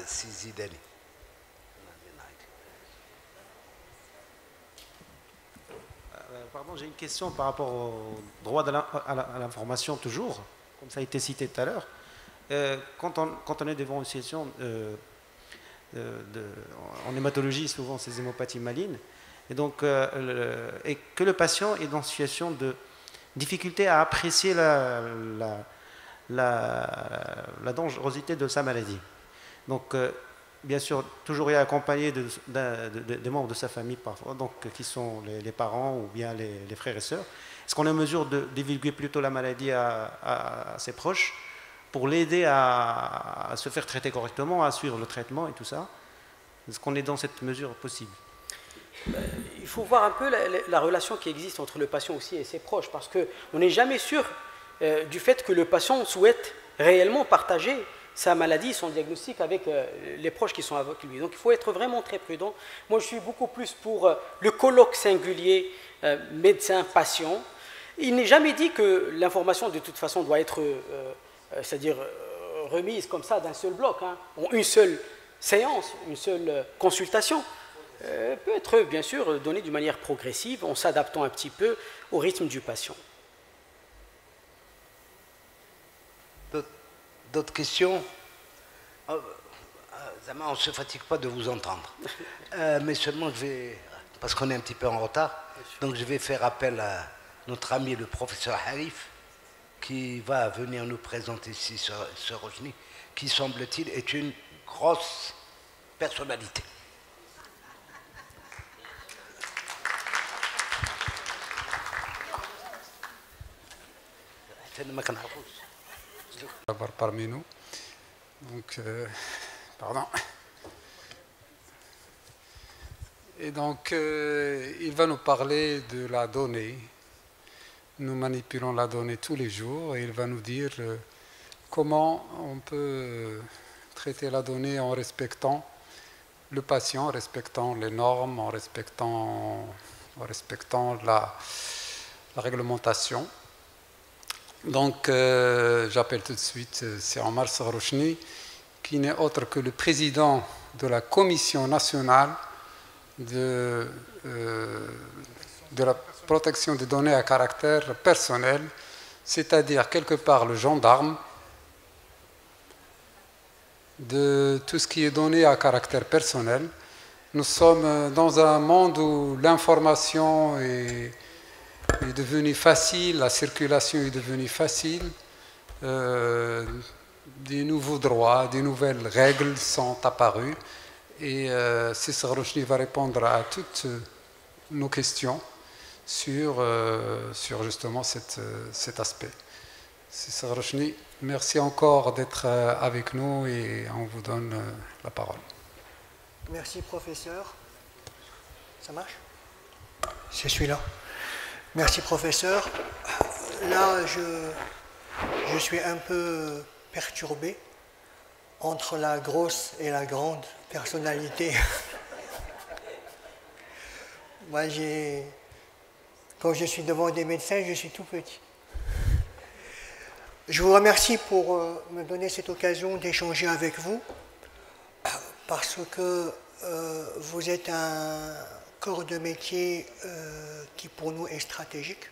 سيزيدني. Pardon, j'ai une question par rapport au droit à l'information toujours, comme ça a été cité tout à l'heure. Quand on est devant une situation en hématologie, souvent c'est hémopathies malignes, et donc et que le patient est dans une situation de difficulté à apprécier la dangerosité de sa maladie. Donc bien sûr, toujours y accompagné des membres de sa famille parfois, donc qui sont les parents ou bien les frères et sœurs. Est-ce qu'on est en mesure de divulguer plutôt la maladie à ses proches pour l'aider à se faire traiter correctement, à suivre le traitement et tout ça? Est-ce qu'on est dans cette mesure possible? Il faut voir un peu la relation qui existe entre le patient aussi et ses proches, parce qu'on n'est jamais sûr du fait que le patient souhaite réellement partager sa maladie, son diagnostic avec les proches qui sont avec lui. Donc il faut être vraiment très prudent. Moi je suis beaucoup plus pour le colloque singulier médecin-patient. Il n'est jamais dit que l'information de toute façon doit être c'est-à-dire remise comme ça d'un seul bloc, hein, en une seule séance, une seule consultation. Peut être bien sûr donnée d'une manière progressive en s'adaptant un petit peu au rythme du patient. D'autres questions? On ne se fatigue pas de vous entendre. Mais seulement je vais, parce qu'on est un petit peu en retard, donc je vais faire appel à notre ami le professeur Harif, qui va venir nous présenter ici ce Rojni, qui semble-t-il est une grosse personnalité. Parmi nous. Donc, pardon. Et donc, il va nous parler de la donnée. Nous manipulons la donnée tous les jours et il va nous dire comment on peut traiter la donnée en respectant le patient, en respectant les normes, en respectant la réglementation. Donc, j'appelle tout de suite c'est Omar Saghrouchni, qui n'est autre que le président de la Commission nationale de la protection des données à caractère personnel, c'est-à-dire quelque part le gendarme de tout ce qui est donné à caractère personnel. Nous sommes dans un monde où l'information est devenue facile, la circulation est devenue facile, des nouveaux droits, des nouvelles règles sont apparues et Cissé Rochny va répondre à toutes nos questions sur justement cet aspect. Cissé Rochny, merci encore d'être avec nous et on vous donne la parole. Merci professeur. Ça marche? C'est celui-là. Merci professeur. Là, je suis un peu perturbé entre la grosse et la grande personnalité. Moi, quand je suis devant des médecins, je suis tout petit. Je vous remercie pour me donner cette occasion d'échanger avec vous, parce que vous êtes un corps de métier qui pour nous est stratégique.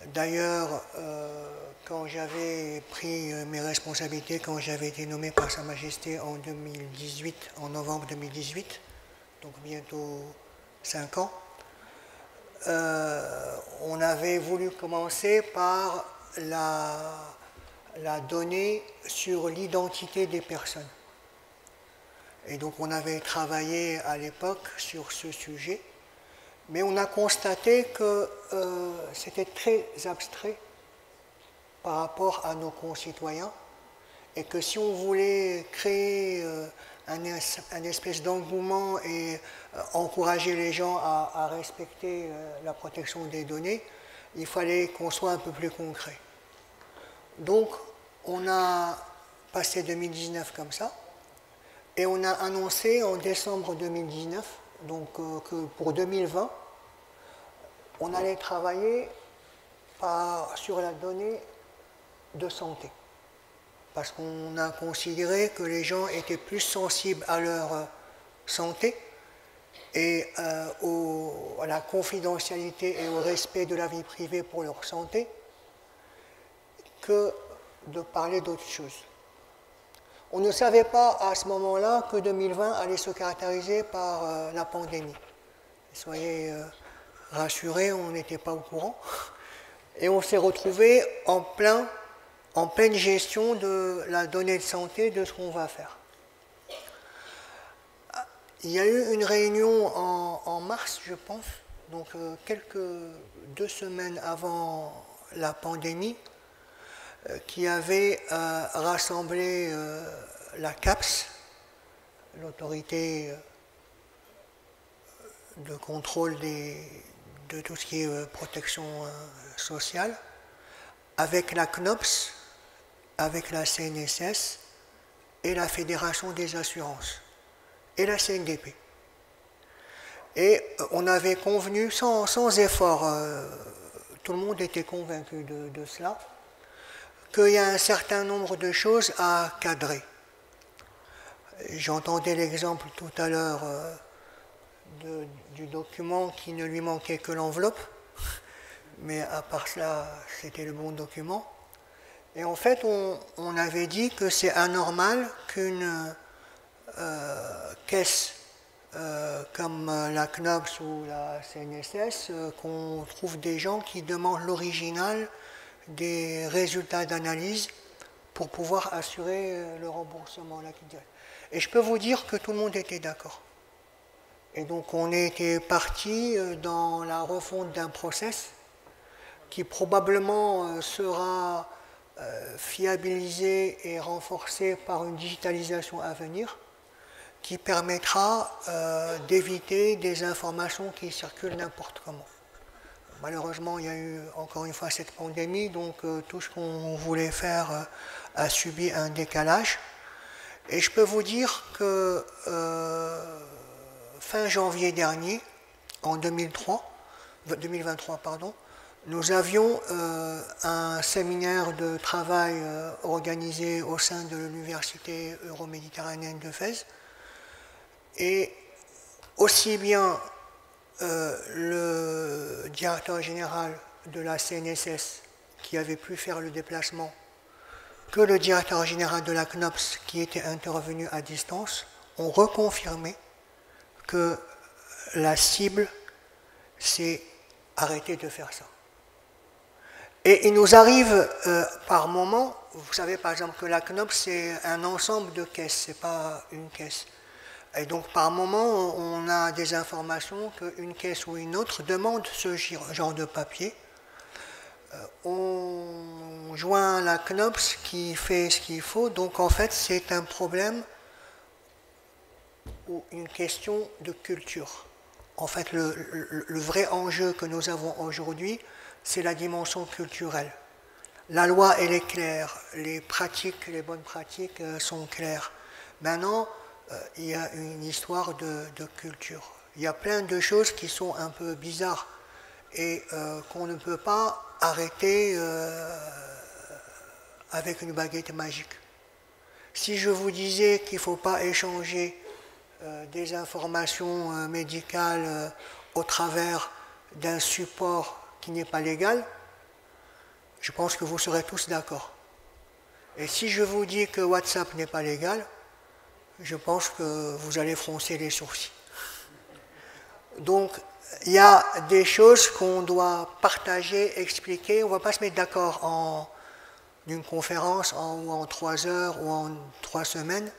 D'ailleurs, quand j'avais pris mes responsabilités, quand j'avais été nommé par Sa Majesté en 2018, en novembre 2018, donc bientôt 5 ans, on avait voulu commencer par la donnée sur l'identité des personnes. Et donc on avait travaillé à l'époque sur ce sujet, mais on a constaté que c'était très abstrait par rapport à nos concitoyens et que si on voulait créer un espèce d'engouement et encourager les gens à respecter la protection des données, il fallait qu'on soit un peu plus concret. Donc on a passé 2019 comme ça. Et on a annoncé en décembre 2019, donc que pour 2020, on allait travailler sur la donnée de santé. parce qu'on a considéré que les gens étaient plus sensibles à leur santé et à la confidentialité et au respect de la vie privée pour leur santé que de parler d'autre chose. On ne savait pas à ce moment-là que 2020 allait se caractériser par la pandémie. Soyez rassurés, on n'était pas au courant. Et on s'est retrouvé en pleine gestion de la donnée de santé, de ce qu'on va faire. Il y a eu une réunion en mars, je pense, donc 2 semaines avant la pandémie, qui avait rassemblé la CAPS, l'autorité de contrôle de tout ce qui est protection sociale, avec la CNOPS, avec la CNSS et la Fédération des assurances et la CNDP. Et on avait convenu sans effort, tout le monde était convaincu de cela, qu'il y a un certain nombre de choses à cadrer. J'entendais l'exemple tout à l'heure du document qui ne lui manquait que l'enveloppe, mais à part cela, c'était le bon document. Et en fait, on avait dit que c'est anormal qu'une caisse comme la CNOPS ou la CNSS, qu'on trouve des gens qui demandent l'original des résultats d'analyse pour pouvoir assurer le remboursement. Et je peux vous dire que tout le monde était d'accord. Et donc on était parti dans la refonte d'un process qui probablement sera fiabilisé et renforcé par une digitalisation à venir, qui permettra d'éviter des informations qui circulent n'importe comment. Malheureusement, il y a eu encore une fois cette pandémie, donc tout ce qu'on voulait faire a subi un décalage. Et je peux vous dire que fin janvier dernier, en 2023, nous avions un séminaire de travail organisé au sein de l'Université euroméditerranéenne de Fès. Et aussi bien le directeur général de la CNSS qui avait pu faire le déplacement que le directeur général de la CNOPS qui était intervenu à distance ont reconfirmé que la cible, c'est arrêter de faire ça. Et il nous arrive par moment, vous savez par exemple que la CNOPS c'est un ensemble de caisses, c'est pas une caisse. Et donc par moment on a des informations qu'une caisse ou une autre demande ce genre de papier. On joint la CNOPS qui fait ce qu'il faut, donc en fait c'est un problème ou une question de culture. En fait le vrai enjeu que nous avons aujourd'hui, c'est la dimension culturelle. La loi elle est claire, les bonnes pratiques sont claires. Maintenant, il y a une histoire de culture. Il y a plein de choses qui sont un peu bizarres et qu'on ne peut pas arrêter avec une baguette magique. Si je vous disais qu'il ne faut pas échanger des informations médicales au travers d'un support qui n'est pas légal, je pense que vous serez tous d'accord. Et si je vous dis que WhatsApp n'est pas légal, je pense que vous allez froncer les sourcils. Donc, il y a des choses qu'on doit partager, expliquer. On ne va pas se mettre d'accord en une conférence ou en 3 heures ou en 3 semaines.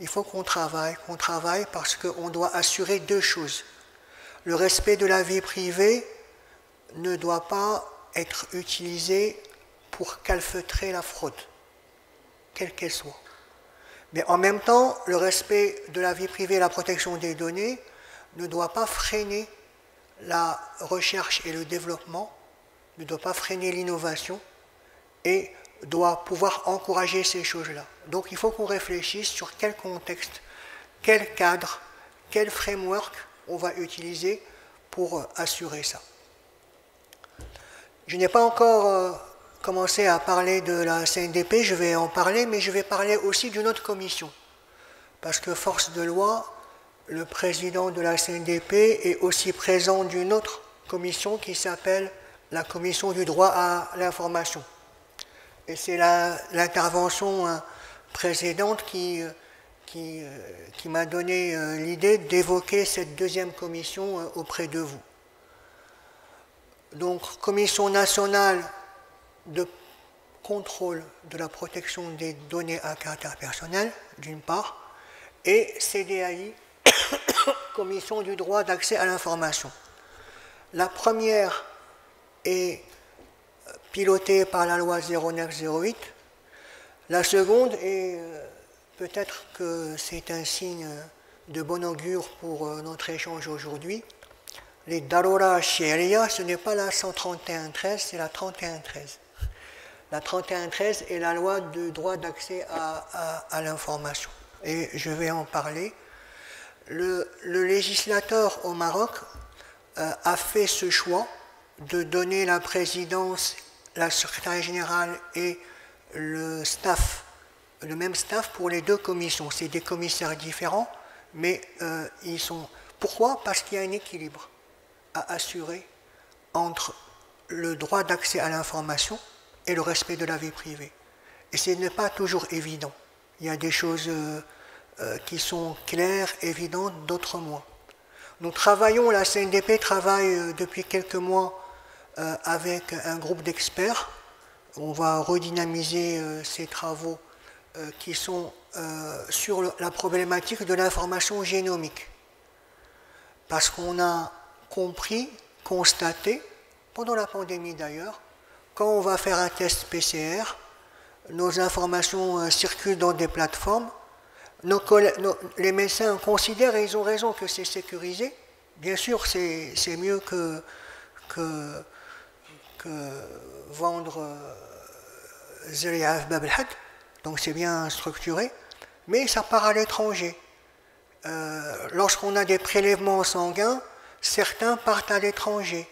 Il faut qu'on travaille parce qu'on doit assurer 2 choses. Le respect de la vie privée ne doit pas être utilisé pour calfeutrer la fraude, quelle qu'elle soit. Mais en même temps, le respect de la vie privée et la protection des données ne doit pas freiner la recherche et le développement, ne doit pas freiner l'innovation et doit pouvoir encourager ces choses-là. Donc il faut qu'on réfléchisse sur quel contexte, quel cadre, quel framework on va utiliser pour assurer ça. Je n'ai pas encore commencé à parler de la CNDP, je vais en parler, mais je vais parler aussi d'une autre commission. Parce que force de loi, le président de la CNDP est aussi présent d'une autre commission qui s'appelle la commission du droit à l'information. Et c'est l'intervention précédente qui m'a donné l'idée d'évoquer cette deuxième commission auprès de vous. Donc, Commission nationale de contrôle de la protection des données à caractère personnel, d'une part, et CDAI, Commission du droit d'accès à l'information. La première est pilotée par la loi 0908. La seconde est, peut-être que c'est un signe de bon augure pour notre échange aujourd'hui, les Darura Sharia, ce n'est pas la 131.13, c'est la 31.13. La 31.13 est la loi de droit d'accès à l'information. Et je vais en parler. Le législateur au Maroc a fait ce choix de donner la présidence, la secrétaire générale et le staff, le même staff pour les deux commissions. C'est des commissaires différents, mais ils sont... Pourquoi? Parce qu'il y a un équilibre à assurer entre le droit d'accès à l'information et le respect de la vie privée. Et ce n'est pas toujours évident. Il y a des choses qui sont claires, évidentes, d'autres moins. Nous travaillons, la CNDP travaille depuis quelques mois avec un groupe d'experts. On va redynamiser ces travaux qui sont sur la problématique de l'information génomique. Parce qu'on a compris, constaté, pendant la pandémie d'ailleurs, quand on va faire un test PCR, nos informations circulent dans des plateformes, les médecins considèrent, et ils ont raison, que c'est sécurisé. Bien sûr, c'est mieux que vendre Zeriaf Babelhad, donc c'est bien structuré, mais ça part à l'étranger. Lorsqu'on a des prélèvements sanguins, certains partent à l'étranger.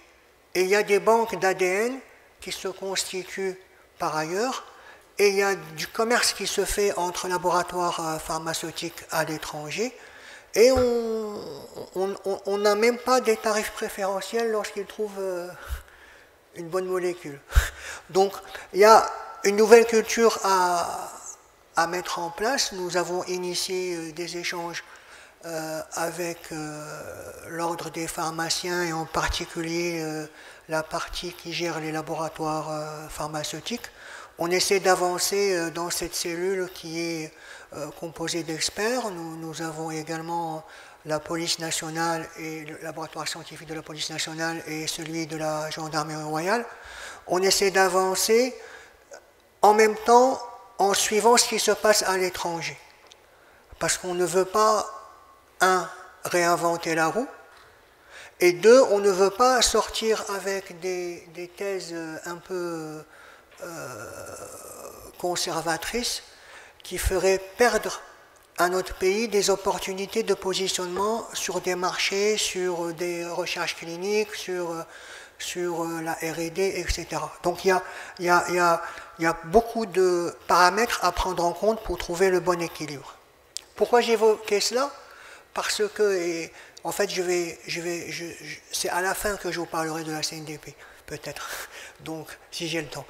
Et il y a des banques d'ADN qui se constituent par ailleurs, et il y a du commerce qui se fait entre laboratoires pharmaceutiques à l'étranger, et on n'a même pas des tarifs préférentiels lorsqu'ils trouvent une bonne molécule. Donc il y a une nouvelle culture à mettre en place. Nous avons initié des échanges avec l'ordre des pharmaciens et en particulier la partie qui gère les laboratoires pharmaceutiques. On essaie d'avancer dans cette cellule qui est composée d'experts. Nous avons également la police nationale et le laboratoire scientifique de la police nationale et celui de la gendarmerie royale. On essaie d'avancer en même temps en suivant ce qui se passe à l'étranger. Parce qu'on ne veut pas, un, réinventer la roue, et deux, on ne veut pas sortir avec des thèses un peu conservatrices qui feraient perdre à notre pays des opportunités de positionnement sur des marchés, sur des recherches cliniques, sur la R&D, etc. Donc il y a beaucoup de paramètres à prendre en compte pour trouver le bon équilibre. Pourquoi j'évoquais cela? Parce que, en fait, c'est à la fin que je vous parlerai de la CNDP, peut-être, donc si j'ai le temps.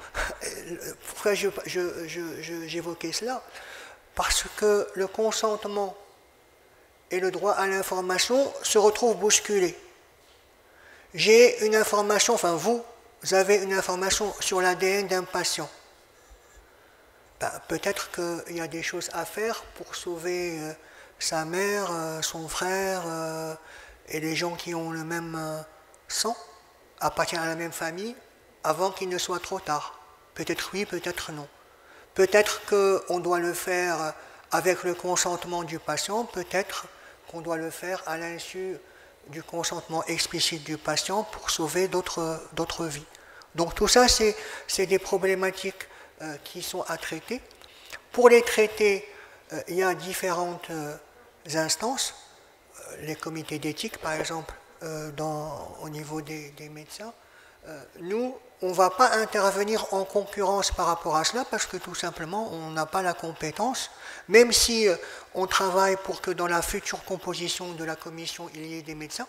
Pourquoi j'évoquais cela? Parce que le consentement et le droit à l'information se retrouvent bousculés. J'ai une information, enfin vous avez une information sur l'ADN d'un patient. Ben, peut-être qu'il y a des choses à faire pour sauver sa mère, son frère et les gens qui ont le même sang, appartiennent à la même famille, avant qu'il ne soit trop tard. Peut-être oui, peut-être non. Peut-être qu'on doit le faire avec le consentement du patient, peut-être qu'on doit le faire à l'insu du consentement explicite du patient pour sauver d'autres vies. Donc tout ça, c'est des problématiques qui sont à traiter. Pour les traiter, il y a différentes instances, les comités d'éthique par exemple, au niveau des médecins, nous, on ne va pas intervenir en concurrence par rapport à cela parce que tout simplement, on n'a pas la compétence. Même si on travaille pour que dans la future composition de la commission, il y ait des médecins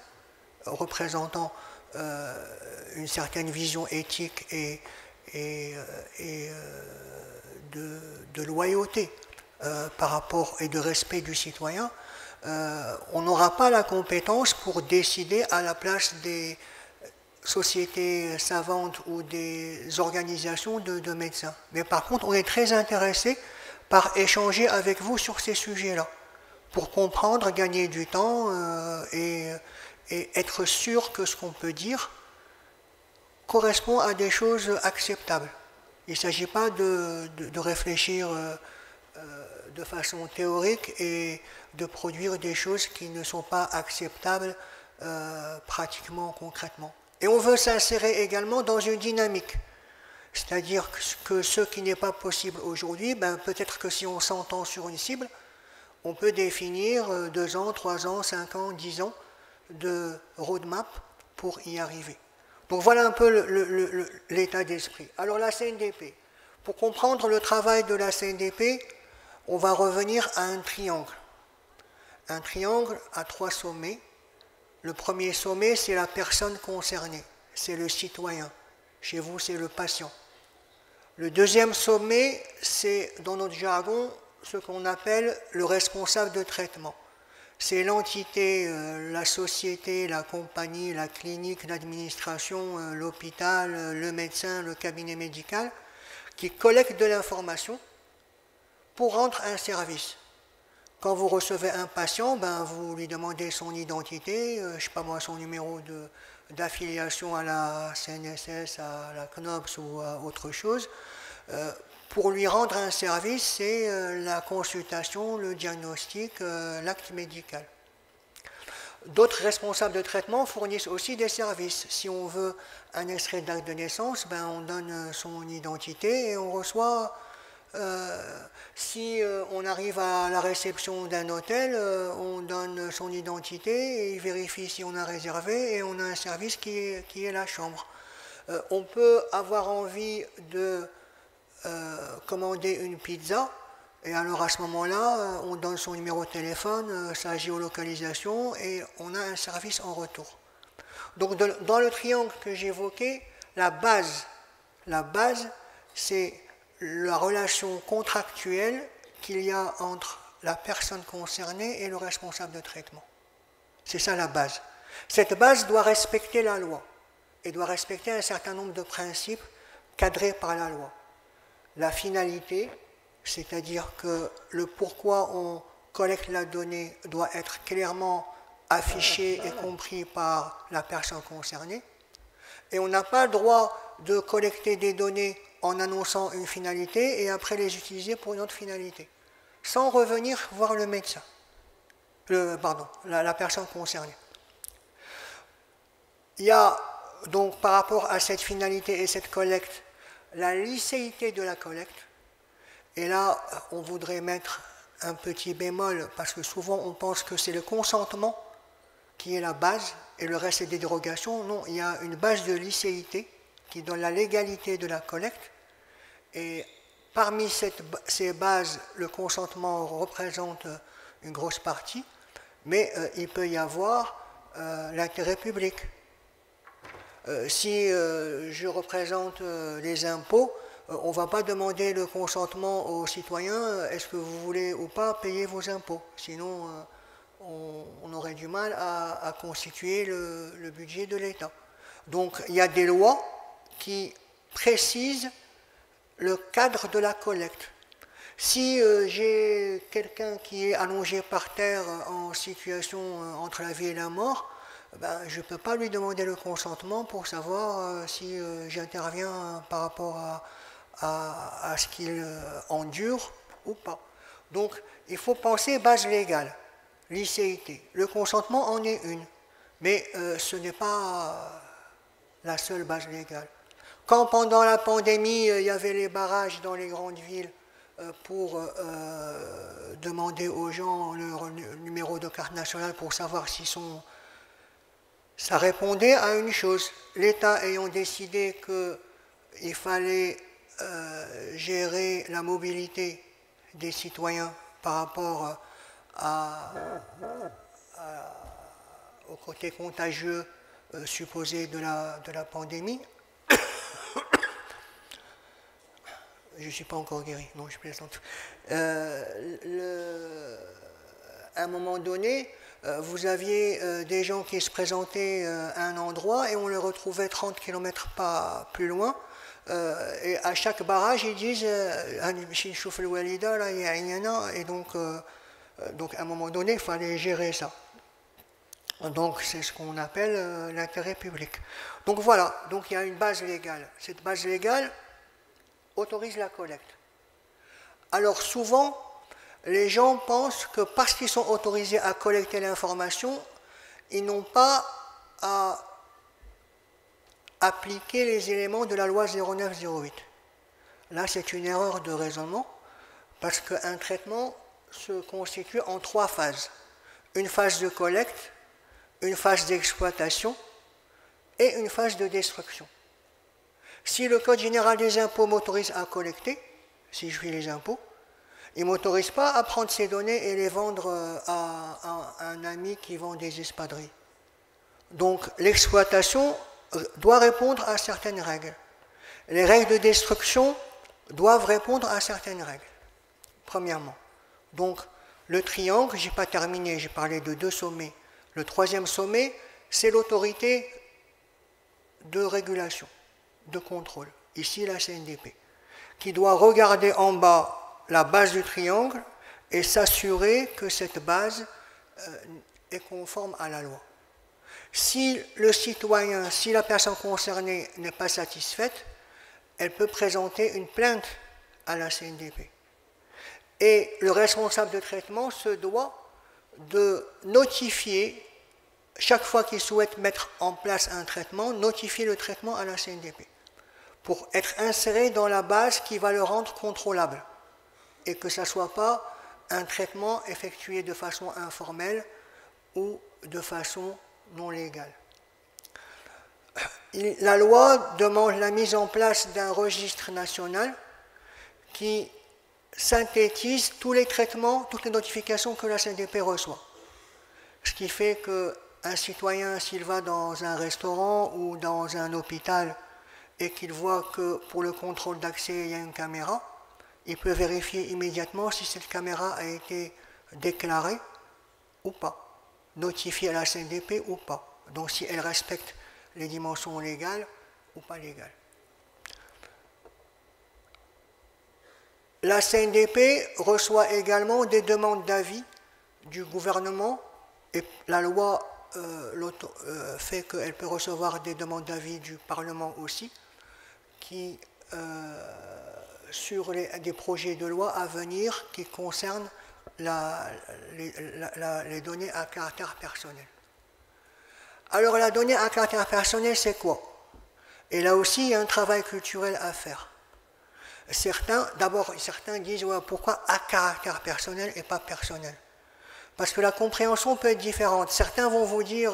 représentant une certaine vision éthique et de loyauté par rapport et de respect du citoyen, on n'aura pas la compétence pour décider à la place des sociétés savantes ou des organisations de médecins. Mais par contre, on est très intéressé par échanger avec vous sur ces sujets-là, pour comprendre, gagner du temps et être sûr que ce qu'on peut dire correspond à des choses acceptables. Il ne s'agit pas de réfléchir de façon théorique et de produire des choses qui ne sont pas acceptables pratiquement, concrètement. Et on veut s'insérer également dans une dynamique. C'est-à-dire que ce qui n'est pas possible aujourd'hui, peut-être que si on s'entend sur une cible, on peut définir 2 ans, 3 ans, 5 ans, 10 ans de roadmap pour y arriver. Donc voilà un peu l'état d'esprit. Alors la CNDP, pour comprendre le travail de la CNDP, on va revenir à un triangle. Un triangle à 3 sommets. Le premier sommet, c'est la personne concernée, c'est le citoyen. Chez vous, c'est le patient. Le deuxième sommet, c'est, dans notre jargon, ce qu'on appelle le responsable de traitement. C'est l'entité, la société, la compagnie, la clinique, l'administration, l'hôpital, le médecin, le cabinet médical, qui collecte de l'information pour rendre un service. Quand vous recevez un patient, vous lui demandez son identité, je ne sais pas moi, son numéro d'affiliation à la CNSS, à la CNOPS ou à autre chose. Pour lui rendre un service, c'est la consultation, le diagnostic, l'acte médical. D'autres responsables de traitement fournissent aussi des services. Si on veut un extrait d'acte de naissance, on donne son identité et on reçoit... si on arrive à la réception d'un hôtel, on donne son identité et il vérifie si on a réservé et on a un service qui est la chambre. On peut avoir envie de commander une pizza et alors à ce moment-là, on donne son numéro de téléphone, sa géolocalisation et on a un service en retour. Donc dans le triangle que j'évoquais, la base, c'est la relation contractuelle qu'il y a entre la personne concernée et le responsable de traitement. C'est ça la base. Cette base doit respecter la loi et doit respecter un certain nombre de principes cadrés par la loi. La finalité, c'est-à-dire que le pourquoi on collecte la donnée doit être clairement affiché et compris par la personne concernée. Et on n'a pas le droit de collecter des données en annonçant une finalité et après les utiliser pour une autre finalité, sans revenir voir le médecin, la personne concernée. Il y a donc par rapport à cette finalité et cette collecte, la licéité de la collecte, et là on voudrait mettre un petit bémol parce que souvent on pense que c'est le consentement qui est la base et le reste est des dérogations. Non, il y a une base de licéité qui donne la légalité de la collecte. Et parmi ces bases, le consentement représente une grosse partie, mais il peut y avoir l'intérêt public. Si je représente les impôts, on ne va pas demander le consentement aux citoyens, est-ce que vous voulez ou pas payer vos impôts? Sinon, on aurait du mal à constituer le budget de l'État. Donc il y a des lois qui précisent le cadre de la collecte. Si j'ai quelqu'un qui est allongé par terre en situation entre la vie et la mort, je ne peux pas lui demander le consentement pour savoir si j'interviens par rapport à ce qu'il endure ou pas. Donc il faut penser base légale, licéité. Le consentement en est une, mais ce n'est pas la seule base légale. Quand pendant la pandémie, il y avait les barrages dans les grandes villes pour demander aux gens leur numéro de carte nationale pour savoir s'ils sont ça répondait à une chose. L'État ayant décidé qu'il fallait gérer la mobilité des citoyens par rapport au côté contagieux supposé de la pandémie. Je ne suis pas encore guéri, non, je plaisante. À un moment donné, vous aviez des gens qui se présentaient à un endroit et on les retrouvait 30 km pas plus loin. Et à chaque barrage, ils disent et donc à un moment donné, il fallait gérer ça. Donc c'est ce qu'on appelle l'intérêt public. Donc voilà, donc il y a une base légale. Cette base légale autorise la collecte. Alors souvent, les gens pensent que parce qu'ils sont autorisés à collecter l'information, ils n'ont pas à appliquer les éléments de la loi 0908. Là, c'est une erreur de raisonnement, parce qu'un traitement se constitue en 3 phases. Une phase de collecte, une phase d'exploitation et une phase de destruction. Si le Code général des impôts m'autorise à collecter, si je fais les impôts, il ne m'autorise pas à prendre ces données et les vendre à un ami qui vend des espadrilles. Donc l'exploitation doit répondre à certaines règles. Les règles de destruction doivent répondre à certaines règles, premièrement. Donc le triangle, je n'ai pas terminé, j'ai parlé de 2 sommets. Le 3e sommet, c'est l'autorité de régulation, de contrôle, ici la CNDP, qui doit regarder en bas la base du triangle et s'assurer que cette base est conforme à la loi. Si le citoyen, si la personne concernée n'est pas satisfaite, elle peut présenter une plainte à la CNDP. Et le responsable de traitement se doit de notifier, chaque fois qu'il souhaite mettre en place un traitement, notifier le traitement à la CNDP pour être inséré dans la base qui va le rendre contrôlable et que ce ne soit pas un traitement effectué de façon informelle ou de façon non légale. La loi demande la mise en place d'un registre national qui synthétise tous les traitements, toutes les notifications que la CNDP reçoit. Ce qui fait qu'un citoyen, s'il va dans un restaurant ou dans un hôpital et qu'il voit que pour le contrôle d'accès, il y a une caméra, il peut vérifier immédiatement si cette caméra a été déclarée ou pas, notifiée à la CNDP ou pas. Donc si elle respecte les dimensions légales ou pas légales. La CNDP reçoit également des demandes d'avis du gouvernement et la loi fait qu'elle peut recevoir des demandes d'avis du Parlement aussi sur des projets de loi à venir qui concernent les données à caractère personnel. Alors la donnée à caractère personnel, c'est quoi? Et là aussi, il y a un travail culturel à faire. Certains disent ouais, pourquoi à caractère personnel et pas personnel? Parce que la compréhension peut être différente. Certains vont vous dire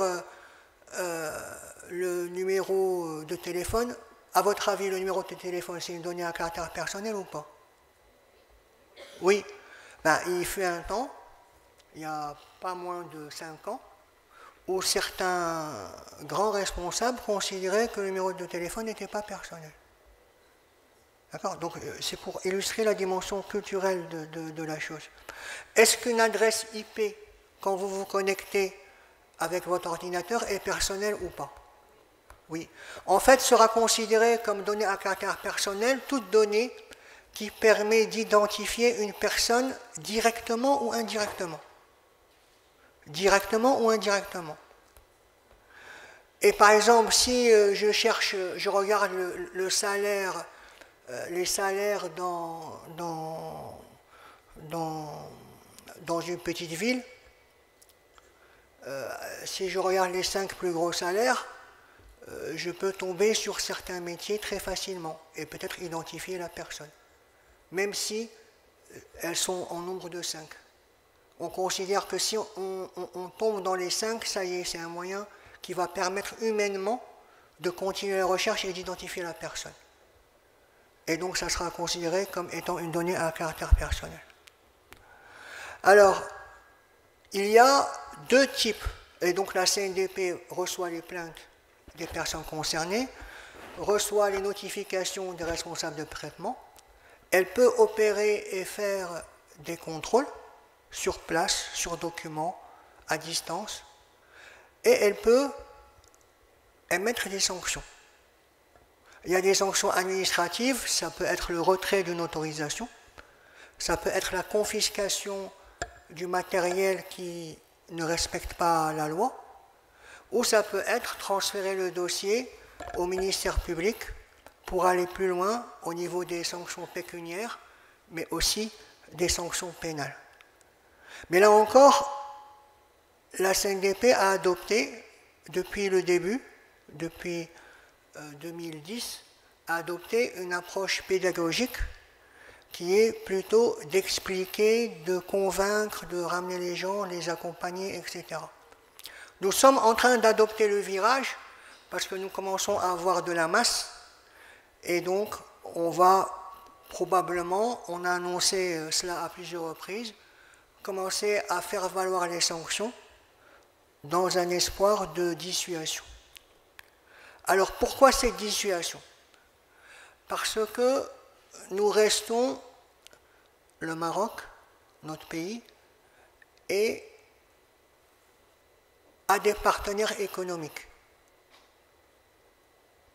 le numéro de téléphone. À votre avis, le numéro de téléphone, c'est une donnée à caractère personnel ou pas? Oui. Ben, il fut un temps, il n'y a pas moins de 5 ans, où certains grands responsables considéraient que le numéro de téléphone n'était pas personnel. D'accord? Donc c'est pour illustrer la dimension culturelle de la chose. Est-ce qu'une adresse IP, quand vous vous connectez avec votre ordinateur, est personnelle ou pas? Oui. En fait, sera considérée comme donnée à caractère personnel toute donnée qui permet d'identifier une personne directement ou indirectement. Directement ou indirectement. Et par exemple, si je regarde le salaire, les salaires dans une petite ville, si je regarde les 5 plus gros salaires, je peux tomber sur certains métiers très facilement et peut-être identifier la personne, même si elles sont en nombre de 5. On considère que si on tombe dans les 5, ça y est, c'est un moyen qui va permettre humainement de continuer la recherche et d'identifier la personne. Et donc ça sera considéré comme étant une donnée à caractère personnel. Alors, il y a deux types, et donc la CNDP reçoit les plaintes des personnes concernées, reçoit les notifications des responsables de traitement, elle peut opérer et faire des contrôles sur place, sur document, à distance, et elle peut émettre des sanctions. Il y a des sanctions administratives, ça peut être le retrait d'une autorisation, ça peut être la confiscation du matériel qui ne respecte pas la loi, ou ça peut être transférer le dossier au ministère public pour aller plus loin au niveau des sanctions pécuniaires, mais aussi des sanctions pénales. Mais là encore, la CNDP a adopté, depuis le début, depuis 2010, a adopté une approche pédagogique qui est plutôt d'expliquer, de convaincre, de ramener les gens, les accompagner, etc. Nous sommes en train d'adopter le virage parce que nous commençons à avoir de la masse et donc on va probablement, on a annoncé cela à plusieurs reprises, commencer à faire valoir les sanctions dans un espoir de dissuasion. Alors pourquoi cette dissuasion? Parce que nous restons, le Maroc, notre pays, et a des partenaires économiques.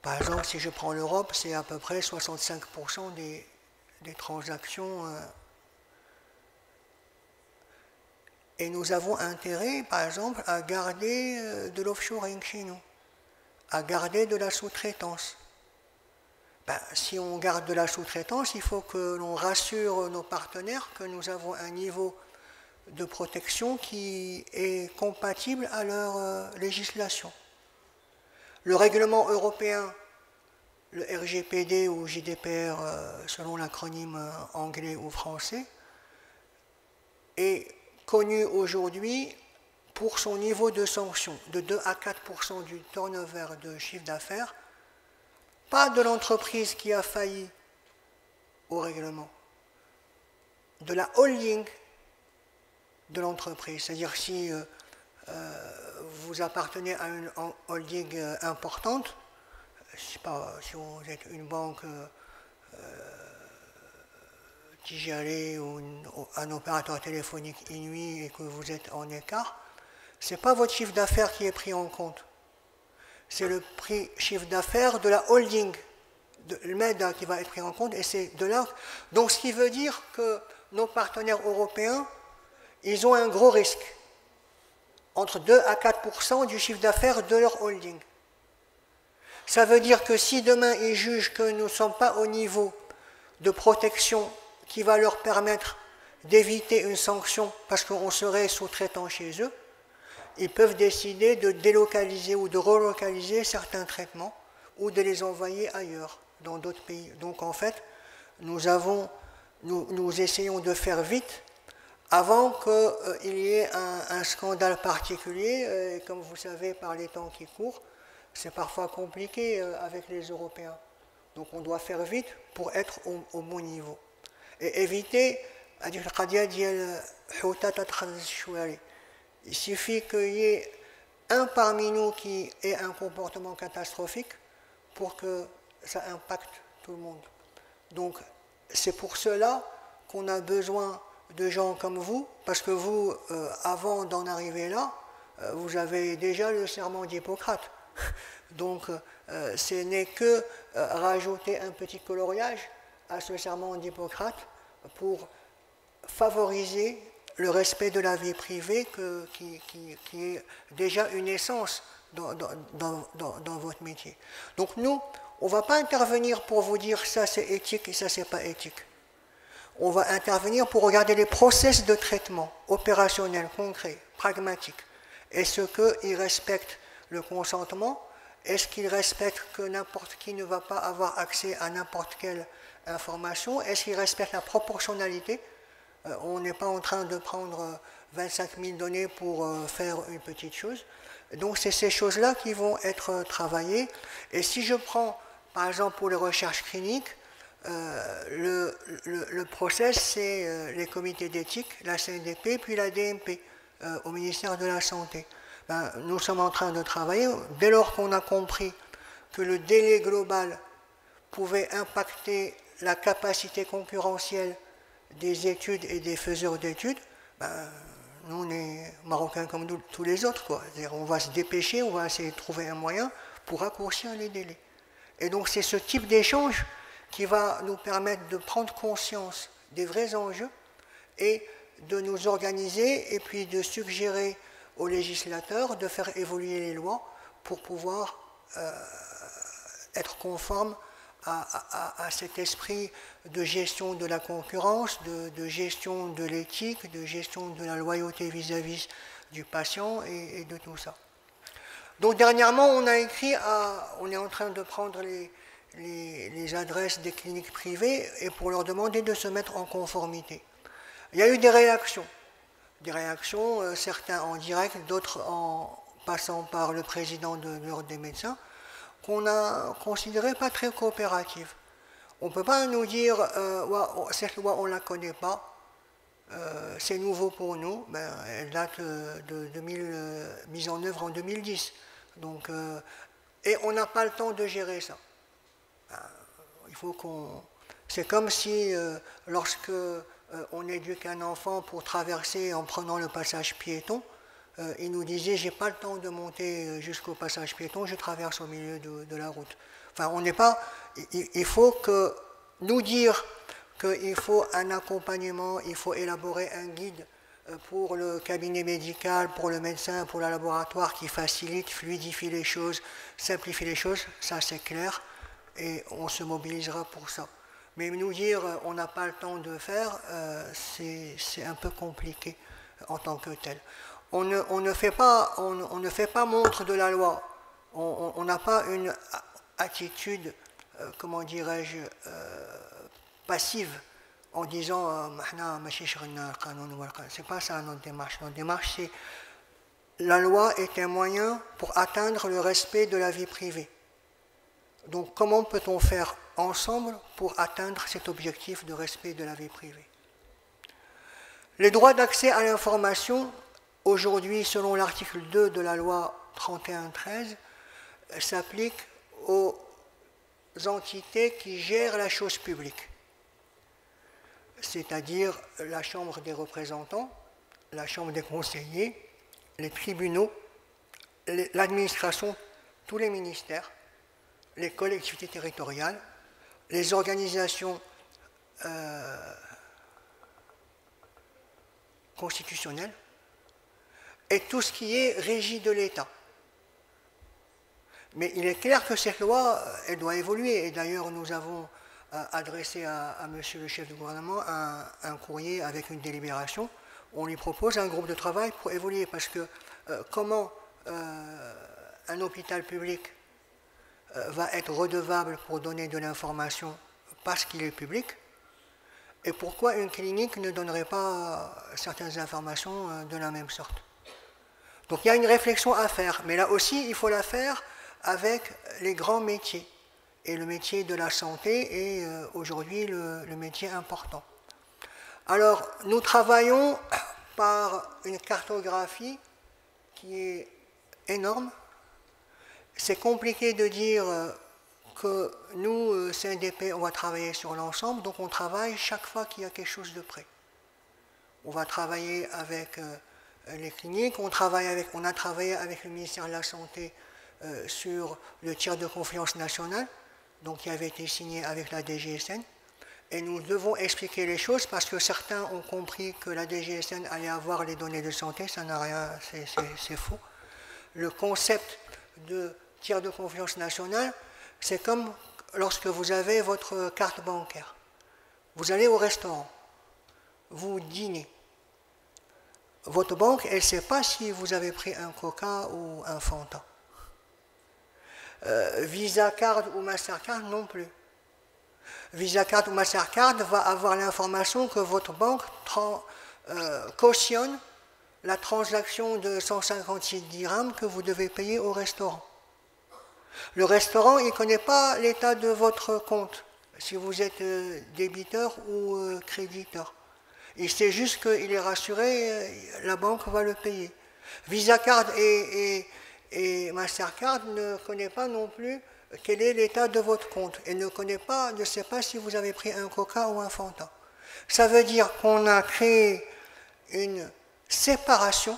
Par exemple, si je prends l'Europe, c'est à peu près 65% des transactions. Et nous avons intérêt, par exemple, à garder de l'offshoring chez nous, à garder de la sous-traitance. Si on garde de la sous-traitance, il faut que l'on rassure nos partenaires que nous avons un niveau de protection qui est compatible à leur législation. Le règlement européen, le RGPD ou JDPR, selon l'acronyme anglais ou français, est connu aujourd'hui pour son niveau de sanction de 2 à 4% du turnover de chiffre d'affaires, pas de l'entreprise qui a failli au règlement, de la holding de l'entreprise. C'est-à-dire si vous appartenez à une holding importante, je ne sais pas, si vous êtes une banque Tijalé ou un opérateur téléphonique Inouï et que vous êtes en écart, ce n'est pas votre chiffre d'affaires qui est pris en compte. C'est le chiffre d'affaires de la holding, de l'MEDA qui va être pris en compte, et c'est de là. Donc, ce qui veut dire que nos partenaires européens, ils ont un gros risque, entre 2 à 4% du chiffre d'affaires de leur holding. Ça veut dire que si demain ils jugent que nous ne sommes pas au niveau de protection qui va leur permettre d'éviter une sanction parce qu'on serait sous-traitant chez eux, ils peuvent décider de délocaliser ou de relocaliser certains traitements ou de les envoyer ailleurs, dans d'autres pays. Donc en fait, nous essayons de faire vite avant qu'il y ait un scandale particulier. Et comme vous savez, par les temps qui courent, c'est parfois compliqué avec les Européens. Donc on doit faire vite pour être au bon niveau. Et éviter, il suffit qu'il y ait un parmi nous qui ait un comportement catastrophique pour que ça impacte tout le monde. Donc c'est pour cela qu'on a besoin de gens comme vous, parce que vous, avant d'en arriver là, vous avez déjà le serment d'Hippocrate. Donc ce n'est que rajouter un petit coloriage à ce serment d'Hippocrate pour favoriser le respect de la vie privée qui est déjà une essence dans votre métier. Donc nous, on ne va pas intervenir pour vous dire ça c'est éthique et ça c'est pas éthique. On va intervenir pour regarder les process de traitement opérationnels, concrets, pragmatiques. Est-ce qu'ils respectent le consentement? Est-ce qu'ils respectent que n'importe qui ne va pas avoir accès à n'importe quelle information? Est-ce qu'ils respectent la proportionnalité? On n'est pas en train de prendre 25 000 données pour faire une petite chose. Donc c'est ces choses-là qui vont être travaillées. Et si je prends, par exemple, pour les recherches cliniques, le process, c'est les comités d'éthique, la CNDP, puis la DMP, au ministère de la Santé. Ben, nous sommes en train de travailler, dès lors qu'on a compris que le délai global pouvait impacter la capacité concurrentielle des études et des faiseurs d'études, ben, nous, on est Marocains comme nous, tous les autres, quoi. C'est-à-dire, on va se dépêcher, on va essayer de trouver un moyen pour raccourcir les délais. Et donc, c'est ce type d'échange qui va nous permettre de prendre conscience des vrais enjeux et de nous organiser et puis de suggérer aux législateurs de faire évoluer les lois pour pouvoir être conformes à cet esprit de gestion de la concurrence, de gestion de l'éthique, de gestion de la loyauté vis-à-vis du patient et de tout ça. Donc dernièrement, on a écrit on est en train de prendre les adresses des cliniques privées et pour leur demander de se mettre en conformité. Il y a eu des réactions, certains en direct, d'autres en passant par le président de l'Ordre des médecins, qu'on a considéré pas très coopératives. On ne peut pas nous dire cette loi on ne la connaît pas, c'est nouveau pour nous, ben, elle date mise en œuvre en 2010. Donc, et on n'a pas le temps de gérer ça. Il faut qu'on. C'est comme si lorsque on éduque un enfant pour traverser en prenant le passage piéton, il nous disait j'ai pas le temps de monter jusqu'au passage piéton, je traverse au milieu de la route. Enfin, on n'est pas. Il faut que nous dire qu'il faut un accompagnement, il faut élaborer un guide pour le cabinet médical, pour le médecin, pour le laboratoire qui facilite, fluidifie les choses, simplifie les choses, ça c'est clair, et on se mobilisera pour ça. Mais nous dire on n'a pas le temps de faire, c'est un peu compliqué en tant que tel. On ne fait pas montre de la loi. On n'a pas une attitude, comment dirais-je, passive, en disant c'est pas ça notre démarche. Notre démarche, c'est la loi est un moyen pour atteindre le respect de la vie privée. Donc comment peut-on faire ensemble pour atteindre cet objectif de respect de la vie privée? Les droits d'accès à l'information, aujourd'hui, selon l'article 2 de la loi 3113, s'appliquent aux entités qui gèrent la chose publique, c'est-à-dire la Chambre des représentants, la Chambre des conseillers, les tribunaux, l'administration, tous les ministères, les collectivités territoriales, les organisations constitutionnelles et tout ce qui est régi de l'État. Mais il est clair que cette loi, elle doit évoluer. Et d'ailleurs, nous avons adressé à monsieur le chef du gouvernement un courrier avec une délibération. On lui propose un groupe de travail pour évoluer. Parce que comment un hôpital public va être redevable pour donner de l'information parce qu'il est public, et pourquoi une clinique ne donnerait pas certaines informations de la même sorte. Donc il y a une réflexion à faire, mais là aussi il faut la faire avec les grands métiers. Et le métier de la santé est aujourd'hui le métier important. Alors nous travaillons par une cartographie qui est énorme. C'est compliqué de dire que nous, CNDP, on va travailler sur l'ensemble, donc on travaille chaque fois qu'il y a quelque chose de prêt. On va travailler avec les cliniques, on a travaillé avec le ministère de la Santé sur le tiers de confiance national, donc qui avait été signé avec la DGSN, et nous devons expliquer les choses parce que certains ont compris que la DGSN allait avoir les données de santé, ça n'a rien, c'est faux. Le concept de tiers de confiance nationale, c'est comme lorsque vous avez votre carte bancaire. Vous allez au restaurant, vous dînez. Votre banque, elle ne sait pas si vous avez pris un Coca ou un Fanta. Visa Card ou Mastercard non plus. Visa Card ou Mastercard va avoir l'information que votre banque cautionne la transaction de 156 dirhams que vous devez payer au restaurant. Le restaurant, il ne connaît pas l'état de votre compte, si vous êtes débiteur ou créditeur. Il sait juste qu'il est rassuré, la banque va le payer. Visa Card et Mastercard ne connaissent pas non plus quel est l'état de votre compte et ne sait pas si vous avez pris un Coca ou un Fanta. Ça veut dire qu'on a créé une séparation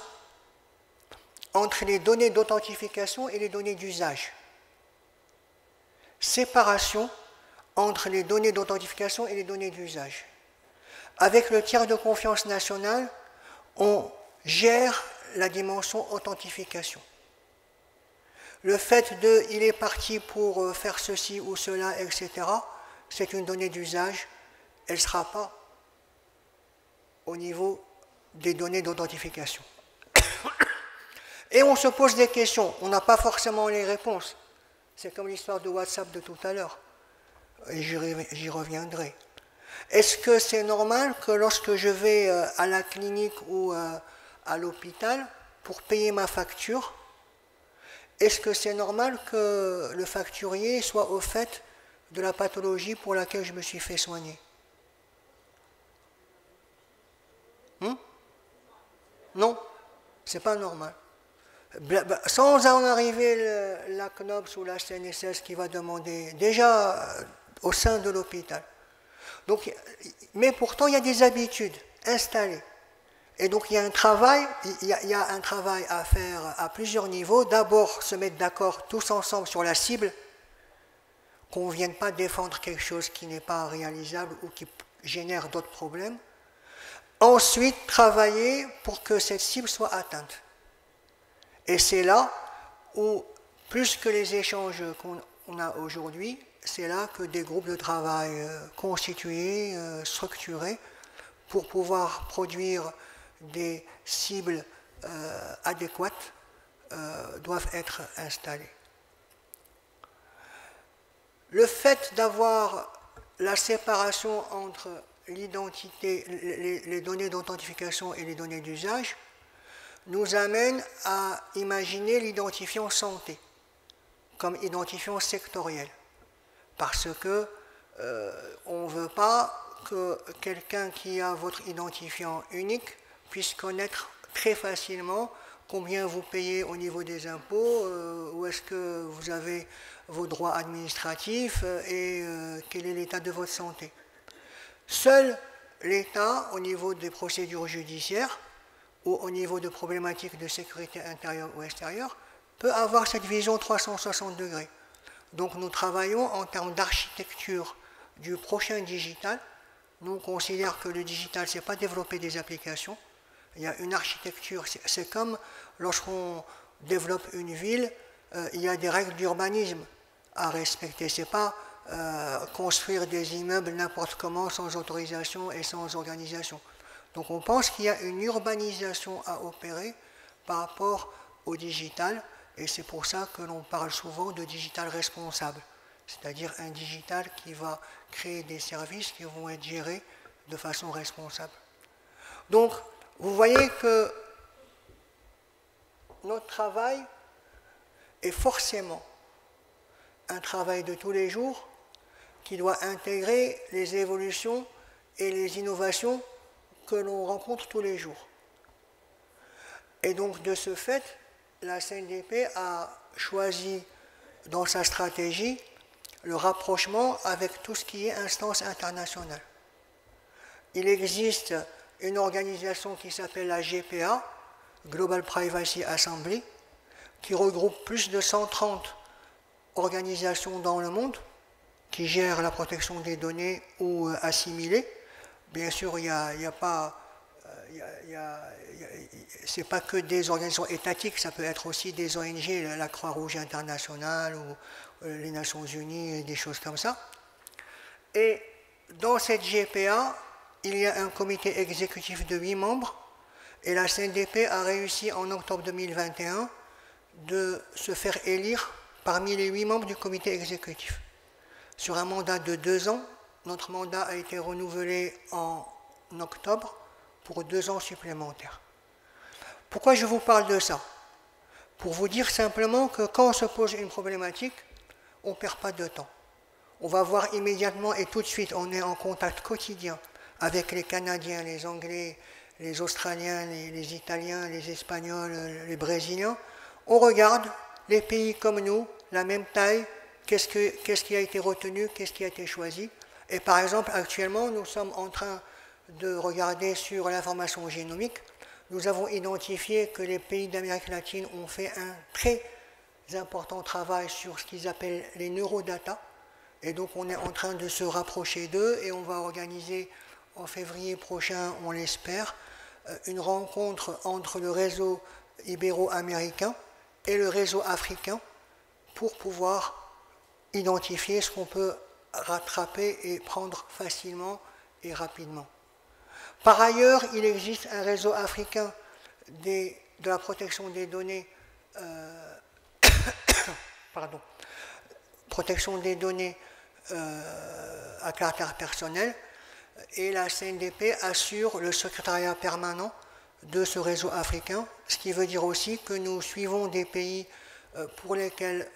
entre les données d'authentification et les données d'usage. Séparation entre les données d'authentification et les données d'usage. Avec le tiers de confiance national, on gère la dimension authentification. Le fait de « il est parti pour faire ceci ou cela », etc., c'est une donnée d'usage, elle ne sera pas au niveau des données d'authentification. Et on se pose des questions, on n'a pas forcément les réponses. C'est comme l'histoire de WhatsApp de tout à l'heure, et j'y reviendrai. Est-ce que c'est normal que lorsque je vais à la clinique ou à l'hôpital pour payer ma facture, est-ce que c'est normal que le facturier soit au fait de la pathologie pour laquelle je me suis fait soigner? Non, c'est pas normal. Sans en arriver la CNOPS ou la CNSS qui va demander, déjà au sein de l'hôpital. Donc, mais pourtant, il y a des habitudes installées. Et donc, il y a un travail à faire à plusieurs niveaux. D'abord, se mettre d'accord tous ensemble sur la cible, qu'on ne vienne pas défendre quelque chose qui n'est pas réalisable ou qui génère d'autres problèmes. Ensuite, travailler pour que cette cible soit atteinte. Et c'est là où, plus que les échanges qu'on a aujourd'hui, c'est là que des groupes de travail constitués, structurés, pour pouvoir produire des cibles adéquates, doivent être installés. Le fait d'avoir la séparation entre l'identité, les données d'authentification et les données d'usage nous amène à imaginer l'identifiant santé comme identifiant sectoriel. Parce que on ne veut pas que quelqu'un qui a votre identifiant unique puisse connaître très facilement combien vous payez au niveau des impôts, où est-ce que vous avez vos droits administratifs et quel est l'état de votre santé. Seul l'État, au niveau des procédures judiciaires ou au niveau de problématiques de sécurité intérieure ou extérieure, peut avoir cette vision 360 degrés. Donc nous travaillons en termes d'architecture du prochain digital. Nous considérons que le digital, ce n'est pas développer des applications. Il y a une architecture, c'est comme lorsqu'on développe une ville, il y a des règles d'urbanisme à respecter. Ce n'est pas construire des immeubles n'importe comment, sans autorisation et sans organisation. Donc on pense qu'il y a une urbanisation à opérer par rapport au digital, et c'est pour ça que l'on parle souvent de digital responsable, c'est-à-dire un digital qui va créer des services qui vont être gérés de façon responsable. Donc, vous voyez que notre travail est forcément un travail de tous les jours qui doit intégrer les évolutions et les innovations que l'on rencontre tous les jours. Et donc, de ce fait, la CNDP a choisi dans sa stratégie le rapprochement avec tout ce qui est instance internationale. Il existe une organisation qui s'appelle la GPA, Global Privacy Assembly, qui regroupe plus de 130 organisations dans le monde qui gèrent la protection des données ou assimilées. Bien sûr, il n'y a pas... c'est pas que des organisations étatiques, ça peut être aussi des ONG, la Croix-Rouge internationale ou les Nations Unies, des choses comme ça. Et dans cette GPA, il y a un comité exécutif de 8 membres, et la CNDP a réussi en octobre 2021 de se faire élire parmi les 8 membres du comité exécutif. Sur un mandat de 2 ans, notre mandat a été renouvelé en octobre pour 2 ans supplémentaires. Pourquoi je vous parle de ça? Pour vous dire simplement que quand on se pose une problématique, on ne perd pas de temps. On va voir immédiatement et tout de suite, on est en contact quotidien avec les Canadiens, les Anglais, les Australiens, les Italiens, les Espagnols, les Brésiliens. On regarde les pays comme nous, la même taille, qu'est-ce qui a été retenu, qu'est-ce qui a été choisi. Et par exemple, actuellement, nous sommes en train de regarder sur l'information génomique. Nous avons identifié que les pays d'Amérique latine ont fait un très important travail sur ce qu'ils appellent les neurodata. Et donc on est en train de se rapprocher d'eux et on va organiser en février prochain, on l'espère, une rencontre entre le réseau ibéro-américain et le réseau africain pour pouvoir identifier ce qu'on peut rattraper et prendre facilement et rapidement. Par ailleurs, il existe un réseau africain de la protection des données, protection des données à caractère personnel, et la CNDP assure le secrétariat permanent de ce réseau africain, ce qui veut dire aussi que nous suivons des pays pour lesquels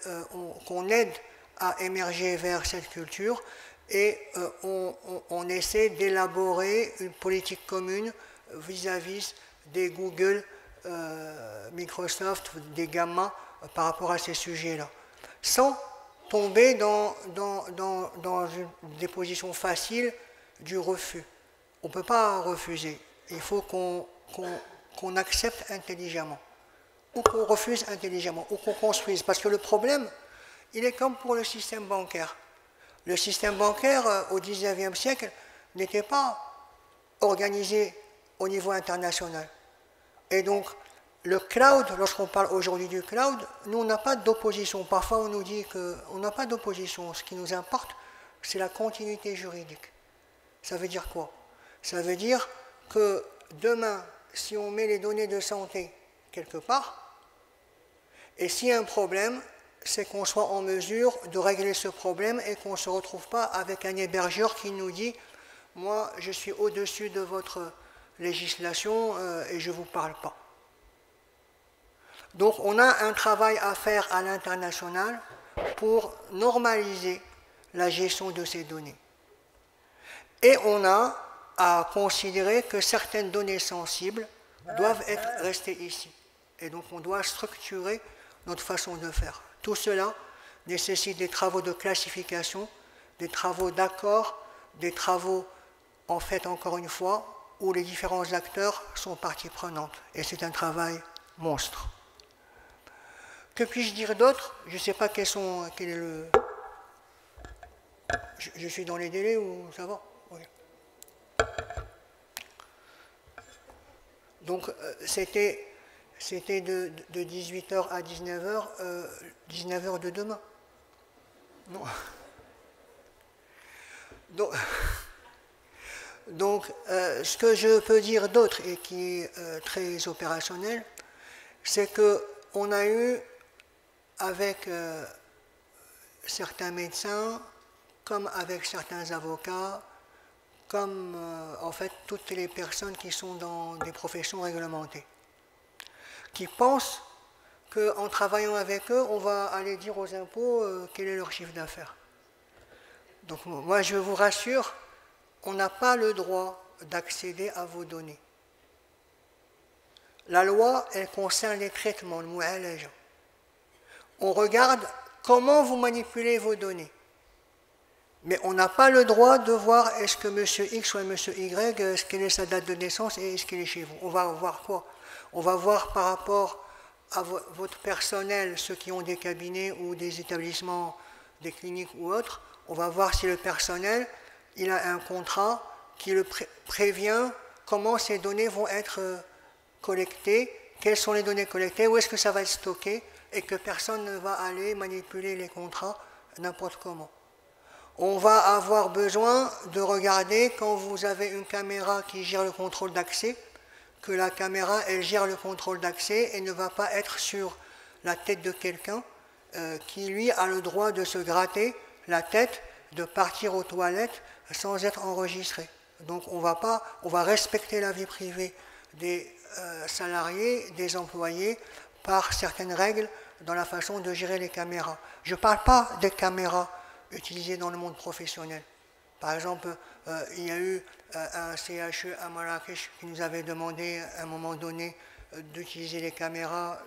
qu'on aide à émerger vers cette culture et on essaie d'élaborer une politique commune vis-à-vis des Google, Microsoft, des Gamma par rapport à ces sujets-là, sans tomber dans des positions faciles du refus. On ne peut pas refuser. Il faut qu'on accepte intelligemment, ou qu'on refuse intelligemment, ou qu'on construise. Parce que le problème, il est comme pour le système bancaire. Le système bancaire, au XIXe siècle, n'était pas organisé au niveau international. Et donc, le cloud, lorsqu'on parle aujourd'hui du cloud, nous, on n'a pas d'opposition. Parfois, on nous dit qu'on n'a pas d'opposition. Ce qui nous importe, c'est la continuité juridique. Ça veut dire quoi? Ça veut dire que demain, si on met les données de santé quelque part, et s'il y a un problème, c'est qu'on soit en mesure de régler ce problème et qu'on ne se retrouve pas avec un hébergeur qui nous dit « moi, je suis au-dessus de votre législation et je ne vous parle pas ». Donc, on a un travail à faire à l'international pour normaliser la gestion de ces données. Et on a à considérer que certaines données sensibles doivent être restées ici. Et donc, on doit structurer notre façon de faire. Tout cela nécessite des travaux de classification, des travaux d'accord, des travaux, en fait, encore une fois, où les différents acteurs sont partie prenante. Et c'est un travail monstre. Que puis-je dire d'autre? Je ne sais pas quel est le... Je suis dans les délais ou ça va? Oui. Donc, c'était de 18h à 19h, 19h de demain. Non. Donc ce que je peux dire d'autre et qui est très opérationnel, c'est qu'on a eu, avec certains médecins, comme avec certains avocats, comme en fait toutes les personnes qui sont dans des professions réglementées, qui pensent qu'en travaillant avec eux, on va aller dire aux impôts quel est leur chiffre d'affaires. Donc moi, je vous rassure, on n'a pas le droit d'accéder à vos données. La loi, elle concerne les traitements, le mu'alaja. On regarde comment vous manipulez vos données. Mais on n'a pas le droit de voir est-ce que M. X ou M. Y, quelle est sa date de naissance et est-ce qu'il est chez vous. On va voir quoi? On va voir par rapport à votre personnel, ceux qui ont des cabinets ou des établissements, des cliniques ou autres, on va voir si le personnel, il a un contrat qui le prévient comment ces données vont être collectées, quelles sont les données collectées, où est-ce que ça va être stocké, et que personne ne va aller manipuler les contrats n'importe comment. On va avoir besoin de regarder quand vous avez une caméra qui gère le contrôle d'accès, que la caméra, elle gère le contrôle d'accès et ne va pas être sur la tête de quelqu'un qui, lui, a le droit de se gratter la tête, de partir aux toilettes sans être enregistré. Donc on va respecter la vie privée des salariés, des employés, par certaines règles dans la façon de gérer les caméras. Je ne parle pas des caméras utilisées dans le monde professionnel. Par exemple, il y a eu un CHE à Marrakech qui nous avait demandé à un moment donné d'utiliser les caméras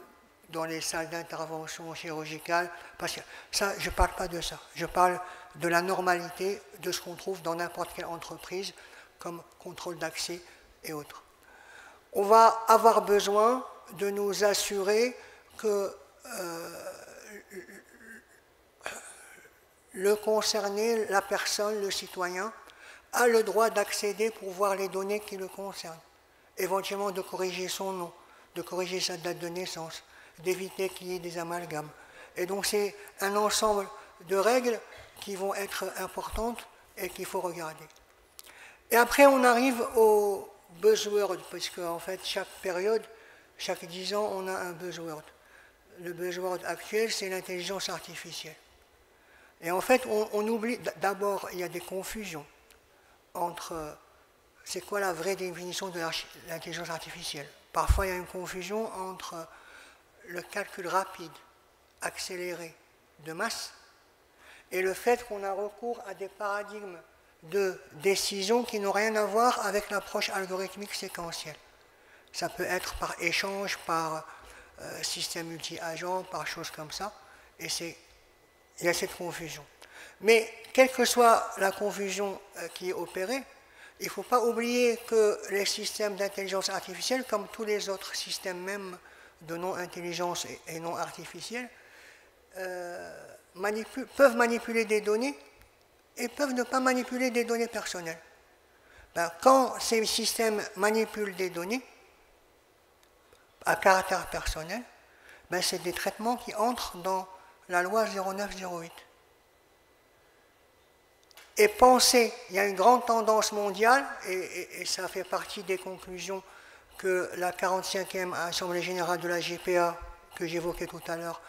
dans les salles d'intervention chirurgicale. Parce que ça, je ne parle pas de ça. Je parle de la normalité de ce qu'on trouve dans n'importe quelle entreprise comme contrôle d'accès et autres. On va avoir besoin de nous assurer que le concerné, la personne, le citoyen, a le droit d'accéder pour voir les données qui le concernent, éventuellement de corriger son nom, de corriger sa date de naissance, d'éviter qu'il y ait des amalgames. Et donc c'est un ensemble de règles qui vont être importantes et qu'il faut regarder. Et après on arrive au buzzword, parce qu'en fait chaque période, chaque 10 ans, on a un buzzword. Le buzzword actuel, c'est l'intelligence artificielle. Et en fait, on oublie, d'abord, il y a des confusions entre, c'est quoi la vraie définition de l'intelligence artificielle. Parfois, il y a une confusion entre le calcul rapide, accéléré, de masse, et le fait qu'on a recours à des paradigmes de décision qui n'ont rien à voir avec l'approche algorithmique séquentielle. Ça peut être par échange, par système multi-agent, par choses comme ça, et il y a cette confusion. Mais quelle que soit la confusion qui est opérée, il ne faut pas oublier que les systèmes d'intelligence artificielle, comme tous les autres systèmes même de non-intelligence et non artificielle, peuvent manipuler des données et peuvent ne pas manipuler des données personnelles. Ben, quand ces systèmes manipulent des données à caractère personnel, ben, c'est des traitements qui entrent dans la loi 0908. Et pensez, il y a une grande tendance mondiale, et ça fait partie des conclusions que la 45e Assemblée Générale de la GPA, que j'évoquais tout à l'heure,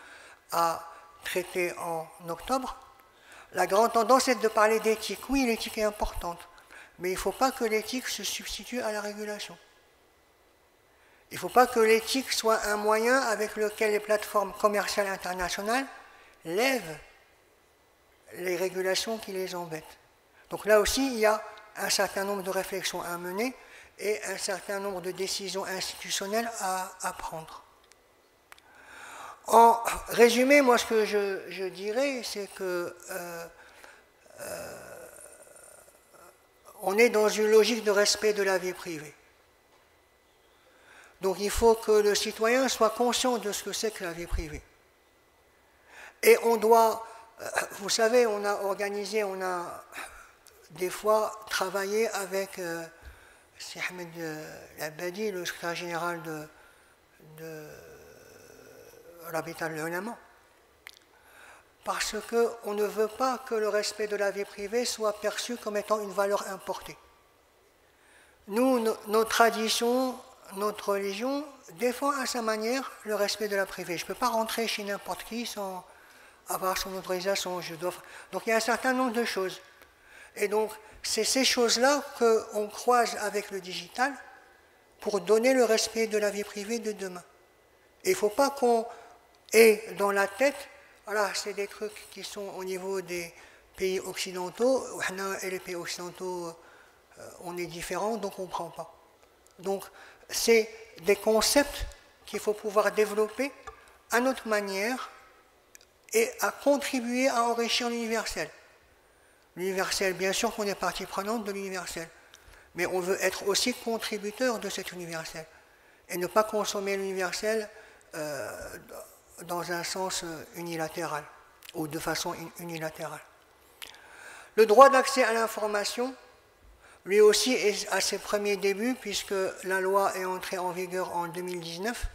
a traité en octobre. La grande tendance est de parler d'éthique. Oui, l'éthique est importante, mais il ne faut pas que l'éthique se substitue à la régulation. Il ne faut pas que l'éthique soit un moyen avec lequel les plateformes commerciales internationales lèvent les régulations qui les embêtent. Donc là aussi, il y a un certain nombre de réflexions à mener et un certain nombre de décisions institutionnelles à prendre. En résumé, moi, ce que je dirais, c'est que on est dans une logique de respect de la vie privée. Donc il faut que le citoyen soit conscient de ce que c'est que la vie privée. Et on doit, vous savez, on a des fois travaillé avec Ahmed Abadi, le secrétaire général de Rabita al-Ulama, parce qu'on ne veut pas que le respect de la vie privée soit perçu comme étant une valeur importée. Nous, nos traditions, notre religion défend à sa manière le respect de la privée. Je ne peux pas rentrer chez n'importe qui sans avoir son autorisation. Donc il y a un certain nombre de choses. Et donc c'est ces choses-là qu'on croise avec le digital pour donner le respect de la vie privée de demain. Et il ne faut pas qu'on ait dans la tête, voilà, c'est des trucs qui sont au niveau des pays occidentaux, et les pays occidentaux, on est différents, donc on ne prend pas. Donc c'est des concepts qu'il faut pouvoir développer à notre manière et à contribuer à enrichir l'universel. L'universel, bien sûr qu'on est partie prenante de l'universel, mais on veut être aussi contributeur de cet universel et ne pas consommer l'universel dans un sens unilatéral ou de façon unilatérale. Le droit d'accès à l'information, lui aussi est à ses premiers débuts, puisque la loi est entrée en vigueur en 2019,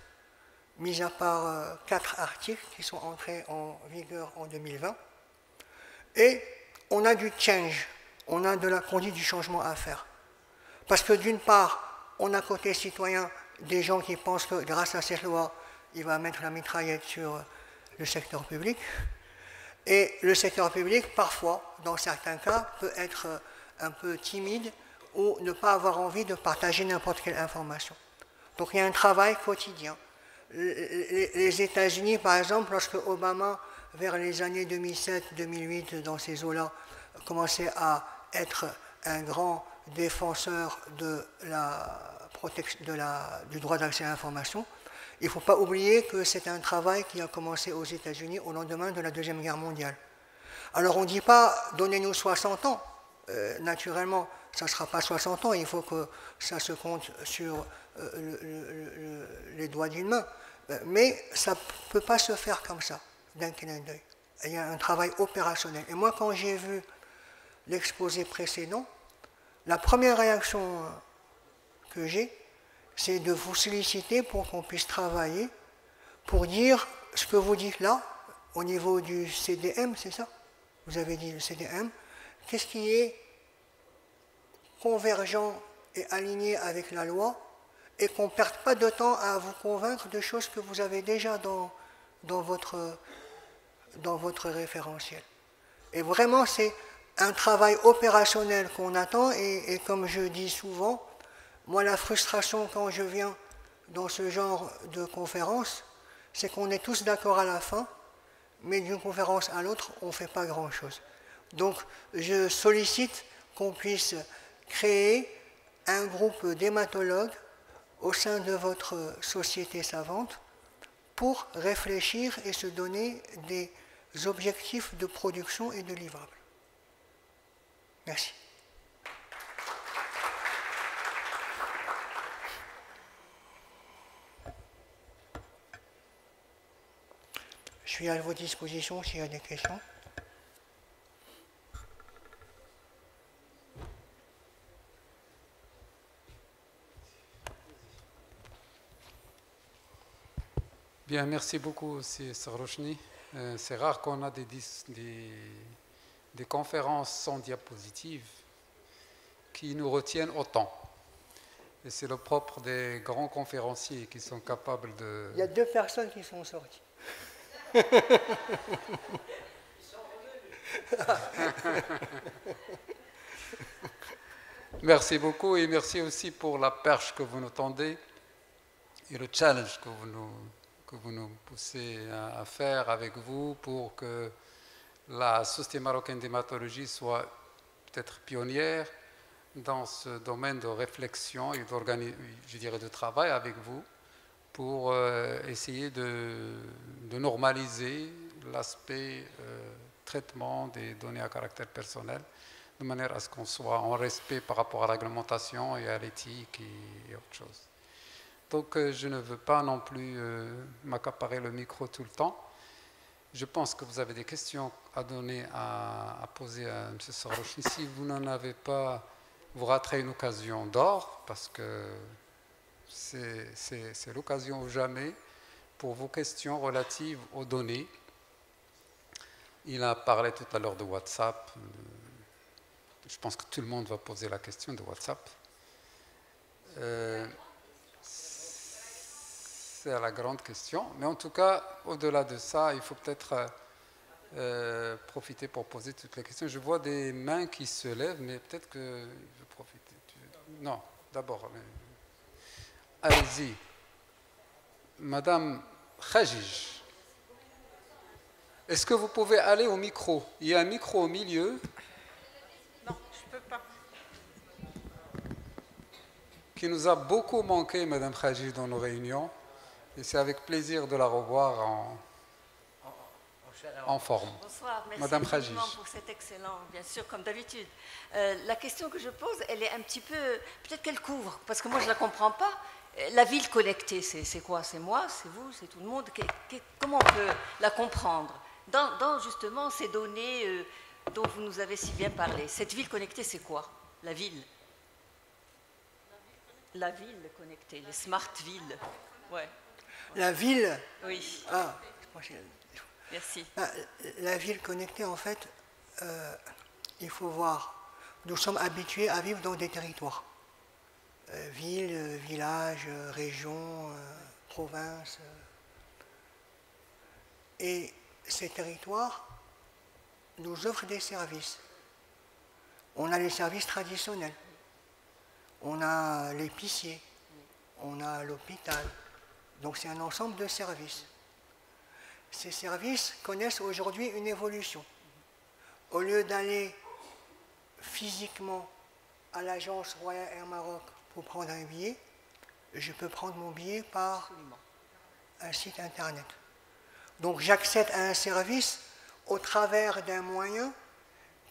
mis à part 4 articles qui sont entrés en vigueur en 2020. Et on a du change, on a de la conduite du changement à faire. Parce que d'une part, on a côté citoyen des gens qui pensent que grâce à cette loi, il va mettre la mitraillette sur le secteur public. Et le secteur public, parfois, dans certains cas, peut être un peu timide ou ne pas avoir envie de partager n'importe quelle information. Donc il y a un travail quotidien. Les États-Unis, par exemple, lorsque Obama, vers les années 2007-2008, dans ces eaux-là, commençait à être un grand défenseur du droit d'accès à l'information, il ne faut pas oublier que c'est un travail qui a commencé aux États-Unis au lendemain de la Deuxième Guerre mondiale. Alors on ne dit pas « donnez-nous 60 ans ». Naturellement, ça ne sera pas 60 ans, il faut que ça se compte sur les doigts d'une main. Mais ça ne peut pas se faire comme ça, d'un clin d'œil. Il y a un travail opérationnel. Et moi, quand j'ai vu l'exposé précédent, la première réaction que j'ai, c'est de vous solliciter pour qu'on puisse travailler, pour dire ce que vous dites là, au niveau du CDM, c'est ça? Vous avez dit le CDM. Qu'est-ce qui est convergent et aligné avec la loi et qu'on ne perde pas de temps à vous convaincre de choses que vous avez déjà dans votre référentiel. Et vraiment, c'est un travail opérationnel qu'on attend et comme je dis souvent, moi, la frustration quand je viens dans ce genre de conférence, c'est qu'on est tous d'accord à la fin, mais d'une conférence à l'autre, on ne fait pas grand-chose. Donc, je sollicite qu'on puisse créer un groupe d'hématologues au sein de votre société savante pour réfléchir et se donner des objectifs de production et de livrables. Merci. Je suis à vos dispositions s'il y a des questions. Bien, merci beaucoup, Sir Rochni. C'est rare qu'on a des conférences sans diapositives qui nous retiennent autant. Et c'est le propre des grands conférenciers qui sont capables de... Il y a 2 personnes qui sont sorties. Merci beaucoup et merci aussi pour la perche que vous nous tendez et le challenge que vous nous poussez à faire avec vous pour que la Société marocaine d'hématologie soit peut-être pionnière dans ce domaine de réflexion et de travail avec vous pour essayer de normaliser l'aspect traitement des données à caractère personnel de manière à ce qu'on soit en respect par rapport à la réglementation et à l'éthique et autre chose. Donc je ne veux pas non plus m'accaparer le micro tout le temps. Je pense que vous avez des questions à donner, à poser à M. Sorochni. Si vous n'en avez pas, vous raterez une occasion d'or parce que c'est l'occasion ou jamais pour vos questions relatives aux données. Il a parlé tout à l'heure de WhatsApp. Je pense que tout le monde va poser la question de WhatsApp. C'est la grande question. Mais en tout cas, au-delà de ça, il faut peut-être profiter pour poser toutes les questions. Je vois des mains qui se lèvent, mais peut-être que je vais profiter. Non, d'abord. Allez-y. Madame Khajij, est-ce que vous pouvez aller au micro? Il y a un micro au milieu. Non, je ne peux pas. Qui nous a beaucoup manqué, Madame Khajij, dans nos réunions. Et c'est avec plaisir de la revoir en forme. Bonsoir, merci Madame Khajij. pour cet excellent, bien sûr, comme d'habitude. La question que je pose, elle est un petit peu, peut-être qu'elle couvre, parce que moi je ne la comprends pas. La ville connectée, c'est quoi? C'est moi, c'est vous, c'est tout le monde? Comment on peut la comprendre dans justement ces données dont vous nous avez si bien parlé? Cette ville connectée, c'est quoi? La ville? La ville connectée, les smart villes. Ouais. La ville? Oui. Ah, merci. La ville connectée, en fait, il faut voir. Nous sommes habitués à vivre dans des territoires. Villes, villages, régions, provinces. Et ces territoires nous offrent des services. On a les services traditionnels. On a l'épicier, on a l'hôpital. Donc c'est un ensemble de services. Ces services connaissent aujourd'hui une évolution. Au lieu d'aller physiquement à l'agence Royal Air Maroc pour prendre un billet, je peux prendre mon billet par un site internet. Donc j'accède à un service au travers d'un moyen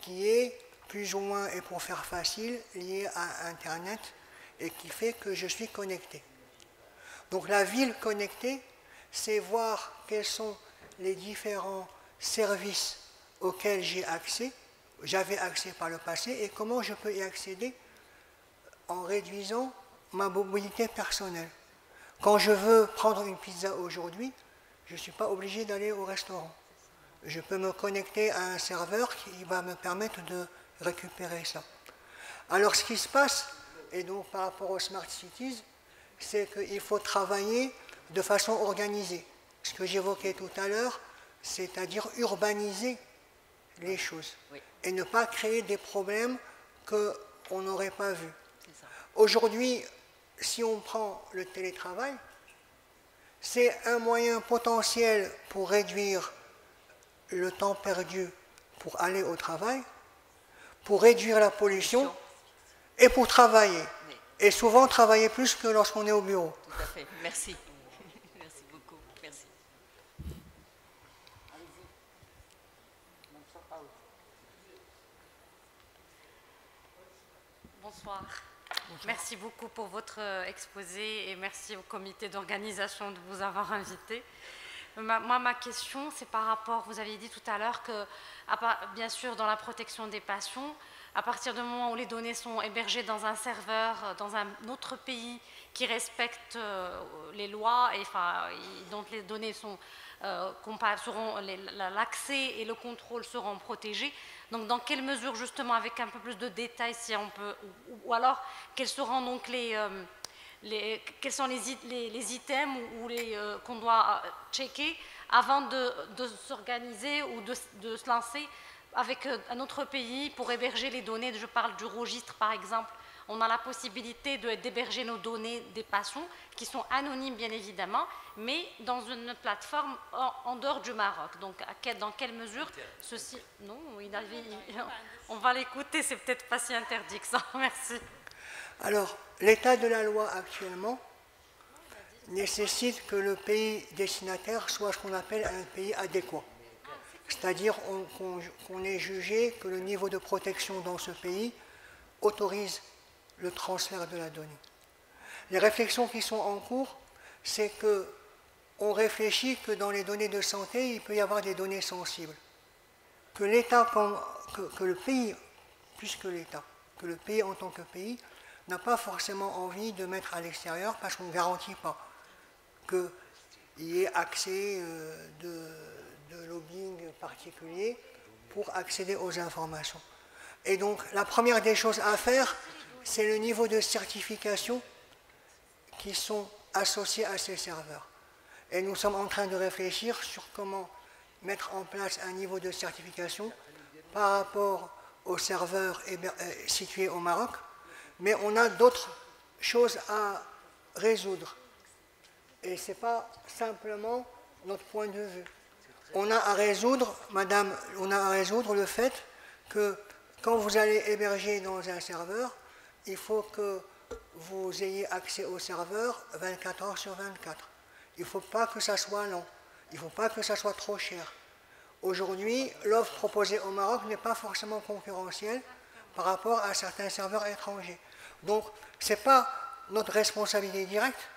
qui est plus ou moins, et pour faire facile, lié à Internet et qui fait que je suis connecté. Donc la ville connectée, c'est voir quels sont les différents services auxquels j'avais accès par le passé, et comment je peux y accéder en réduisant ma mobilité personnelle. Quand je veux prendre une pizza aujourd'hui, je ne suis pas obligé d'aller au restaurant. Je peux me connecter à un serveur qui va me permettre de récupérer ça. Alors ce qui se passe, et donc par rapport aux Smart Cities, c'est qu'il faut travailler de façon organisée. Ce que j'évoquais tout à l'heure, c'est-à-dire urbaniser les choses, oui, et ne pas créer des problèmes qu'on n'aurait pas vus. Aujourd'hui, si on prend le télétravail, c'est un moyen potentiel pour réduire le temps perdu pour aller au travail, pour réduire la pollution et pour travailler. Oui. Et souvent travailler plus que lorsqu'on est au bureau. Tout à fait, merci. Merci beaucoup. Merci. Bonsoir. Merci beaucoup pour votre exposé et merci au comité d'organisation de vous avoir invité. Ma question, c'est par rapport, vous aviez dit tout à l'heure que, bien sûr, dans la protection des patients, à partir du moment où les données sont hébergées dans un serveur, dans un autre pays qui respecte les lois et dont les données sont, l'accès et le contrôle seront protégés. Donc, dans quelle mesure, justement, avec un peu plus de détails, si on peut, ou alors, quels seront donc quels sont les items qu'on doit checker avant de s'organiser ou de se lancer avec un autre pays pour héberger les données. Je parle du registre, par exemple. On a la possibilité d'héberger nos données des patients qui sont anonymes, bien évidemment, mais dans une plateforme en dehors du Maroc. Donc, dans quelle mesure ceci... Non, on va l'écouter, c'est peut-être pas si interdit que ça. Merci. Alors, l'état de la loi actuellement nécessite que le pays destinataire soit ce qu'on appelle un pays adéquat. C'est-à-dire qu'on ait jugé que le niveau de protection dans ce pays autorise le transfert de la donnée. Les réflexions qui sont en cours, c'est qu'on réfléchit que dans les données de santé, il peut y avoir des données sensibles. Que l'État, que le pays, plus que l'État, que le pays en tant que pays, n'a pas forcément envie de mettre à l'extérieur parce qu'on ne garantit pas qu'il y ait accès de lobbying particulier pour accéder aux informations. Et donc, la première des choses à faire, c'est le niveau de certification qui sont associés à ces serveurs. Et nous sommes en train de réfléchir sur comment mettre en place un niveau de certification par rapport aux serveurs situés au Maroc, mais on a d'autres choses à résoudre. Et ce n'est pas simplement notre point de vue. On a à résoudre, madame, on a à résoudre le fait que quand vous allez héberger dans un serveur, il faut que vous ayez accès au serveur 24 heures sur 24. Il ne faut pas que ça soit long. Il ne faut pas que ça soit trop cher. Aujourd'hui, l'offre proposée au Maroc n'est pas forcément concurrentielle par rapport à certains serveurs étrangers. Donc, ce n'est pas notre responsabilité directe,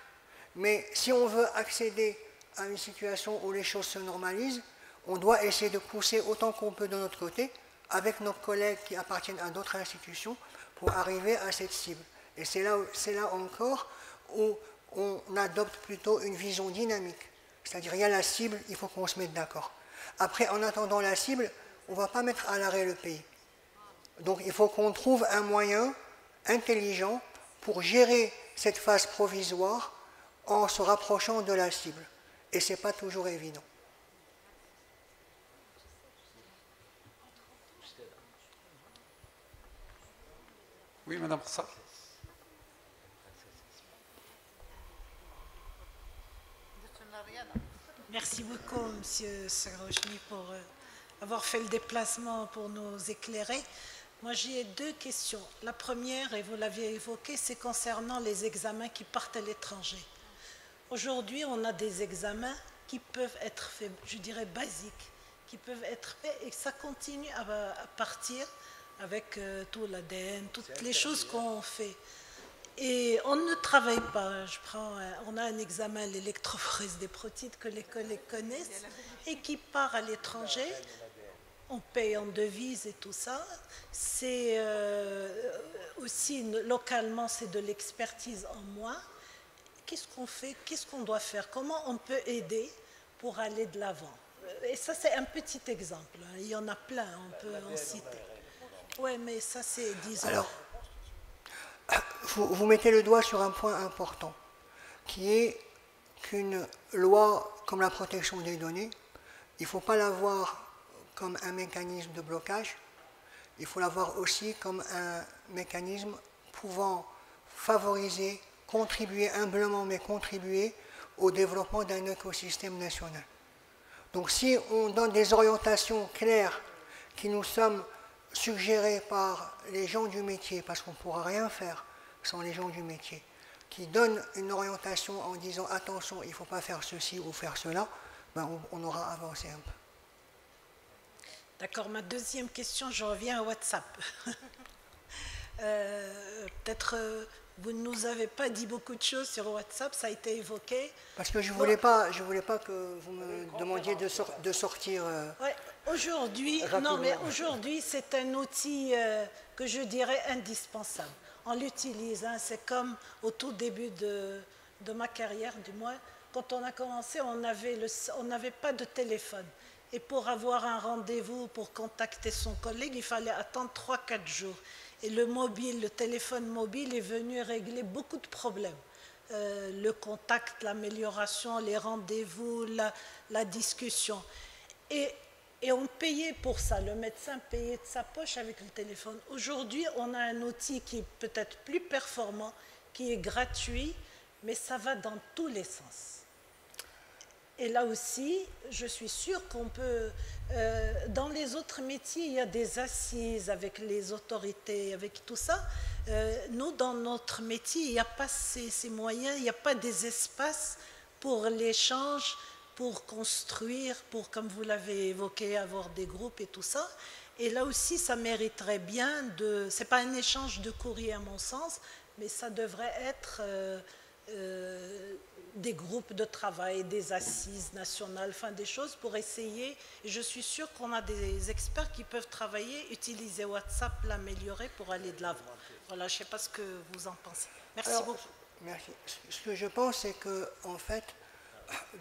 mais si on veut accéder à une situation où les choses se normalisent, on doit essayer de pousser autant qu'on peut de notre côté avec nos collègues qui appartiennent à d'autres institutions pour arriver à cette cible. Et c'est là encore où on adopte plutôt une vision dynamique. C'est-à-dire, il y a la cible, il faut qu'on se mette d'accord. Après, en attendant la cible, on ne va pas mettre à l'arrêt le pays. Donc, il faut qu'on trouve un moyen intelligent pour gérer cette phase provisoire en se rapprochant de la cible. Et ce n'est pas toujours évident. Oui, Madame Rassa. Merci beaucoup, Monsieur Sarojny, pour avoir fait le déplacement pour nous éclairer. Moi, j'ai deux questions. La première, et vous l'aviez évoqué, c'est concernant les examens qui partent à l'étranger. Aujourd'hui, on a des examens qui peuvent être faits, je dirais basiques, qui peuvent être faits et ça continue à partir avec tout l'ADN, toutes les choses qu'on fait. Et on ne travaille pas. On a un examen, l'électrophorèse des protides, que les collègues connaissent et qui part à l'étranger. On paye en devises et tout ça. C'est aussi, localement, c'est de l'expertise en moins. Qu'est-ce qu'on fait? Qu'est-ce qu'on doit faire? Comment on peut aider pour aller de l'avant? Et ça, c'est un petit exemple. Il y en a plein, on peut en citer. Oui, mais ça, c'est, disons... Alors, vous mettez le doigt sur un point important, qui est qu'une loi comme la protection des données, il ne faut pas la voir comme un mécanisme de blocage, il faut la voir aussi comme un mécanisme pouvant favoriser, contribuer humblement, mais contribuer au développement d'un écosystème national. Donc si on donne des orientations claires qui nous sont suggérées par les gens du métier, parce qu'on ne pourra rien faire sans les gens du métier, qui donnent une orientation en disant attention, il ne faut pas faire ceci ou faire cela, ben on aura avancé un peu. D'accord, ma deuxième question, je reviens à WhatsApp. Peut-être vous ne nous avez pas dit beaucoup de choses sur WhatsApp, ça a été évoqué. Parce que je ne voulais pas que vous me demandiez de sortir. Ouais, aujourd'hui, non, mais aujourd'hui, c'est un outil que je dirais indispensable. On l'utilise, hein, c'est comme au tout début de ma carrière, du moins. Quand on a commencé, on n'avait pas de téléphone. Et pour avoir un rendez-vous, pour contacter son collègue, il fallait attendre 3-4 jours. Et le téléphone mobile est venu régler beaucoup de problèmes. Le contact, l'amélioration, les rendez-vous, la discussion. Et on payait pour ça. Le médecin payait de sa poche avec le téléphone. Aujourd'hui, on a un outil qui est peut-être plus performant, qui est gratuit, mais ça va dans tous les sens. Et là aussi, je suis sûre qu'on peut... dans les autres métiers, il y a des assises avec les autorités, avec tout ça. Nous, dans notre métier, il n'y a pas ces moyens, il n'y a pas des espaces pour l'échange, pour construire, pour, comme vous l'avez évoqué, avoir des groupes et tout ça. Et là aussi, ça mériterait bien de... Ce n'est pas un échange de courrier à mon sens, mais ça devrait être... des groupes de travail, des assises nationales, enfin des choses pour essayer. Et je suis sûre qu'on a des experts qui peuvent travailler, utiliser WhatsApp, l'améliorer pour aller de l'avant. Voilà, je ne sais pas ce que vous en pensez. Merci beaucoup. Merci. Ce que je pense, c'est que en fait,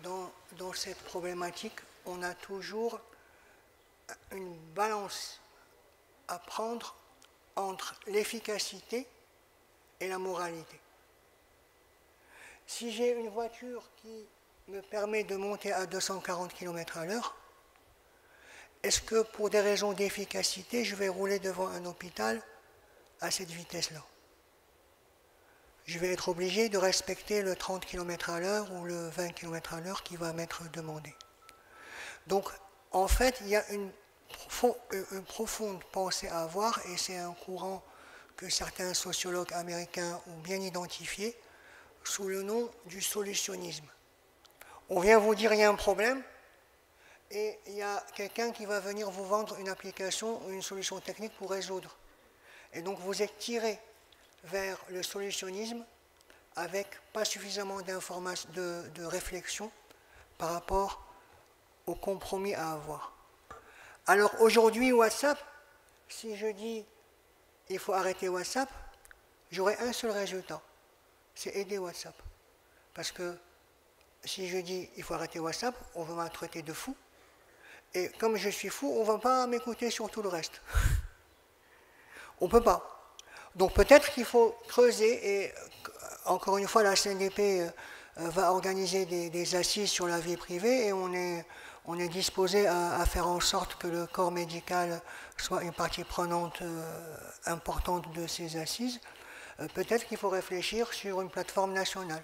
dans cette problématique, on a toujours une balance à prendre entre l'efficacité et la moralité. Si j'ai une voiture qui me permet de monter à 240 km/h, est-ce que pour des raisons d'efficacité, je vais rouler devant un hôpital à cette vitesse-là? Je vais être obligé de respecter le 30 km/h ou le 20 km/h qui va m'être demandé. Donc, en fait, il y a une profonde pensée à avoir, et c'est un courant que certains sociologues américains ont bien identifié, sous le nom du solutionnisme. On vient vous dire il y a un problème et il y a quelqu'un qui va venir vous vendre une application ou une solution technique pour résoudre. Et donc vous êtes tiré vers le solutionnisme avec pas suffisamment d'informations, de réflexion par rapport au compromis à avoir. Alors aujourd'hui WhatsApp, si je dis il faut arrêter WhatsApp, j'aurai un seul résultat. C'est aider WhatsApp. Parce que si je dis il faut arrêter WhatsApp, on va me traiter de fou. Et comme je suis fou, on ne va pas m'écouter sur tout le reste. On ne peut pas. Donc peut-être qu'il faut creuser, et encore une fois, la CNDP va organiser des assises sur la vie privée, et on est disposé à faire en sorte que le corps médical soit une partie prenante importante de ces assises. Peut-être qu'il faut réfléchir sur une plateforme nationale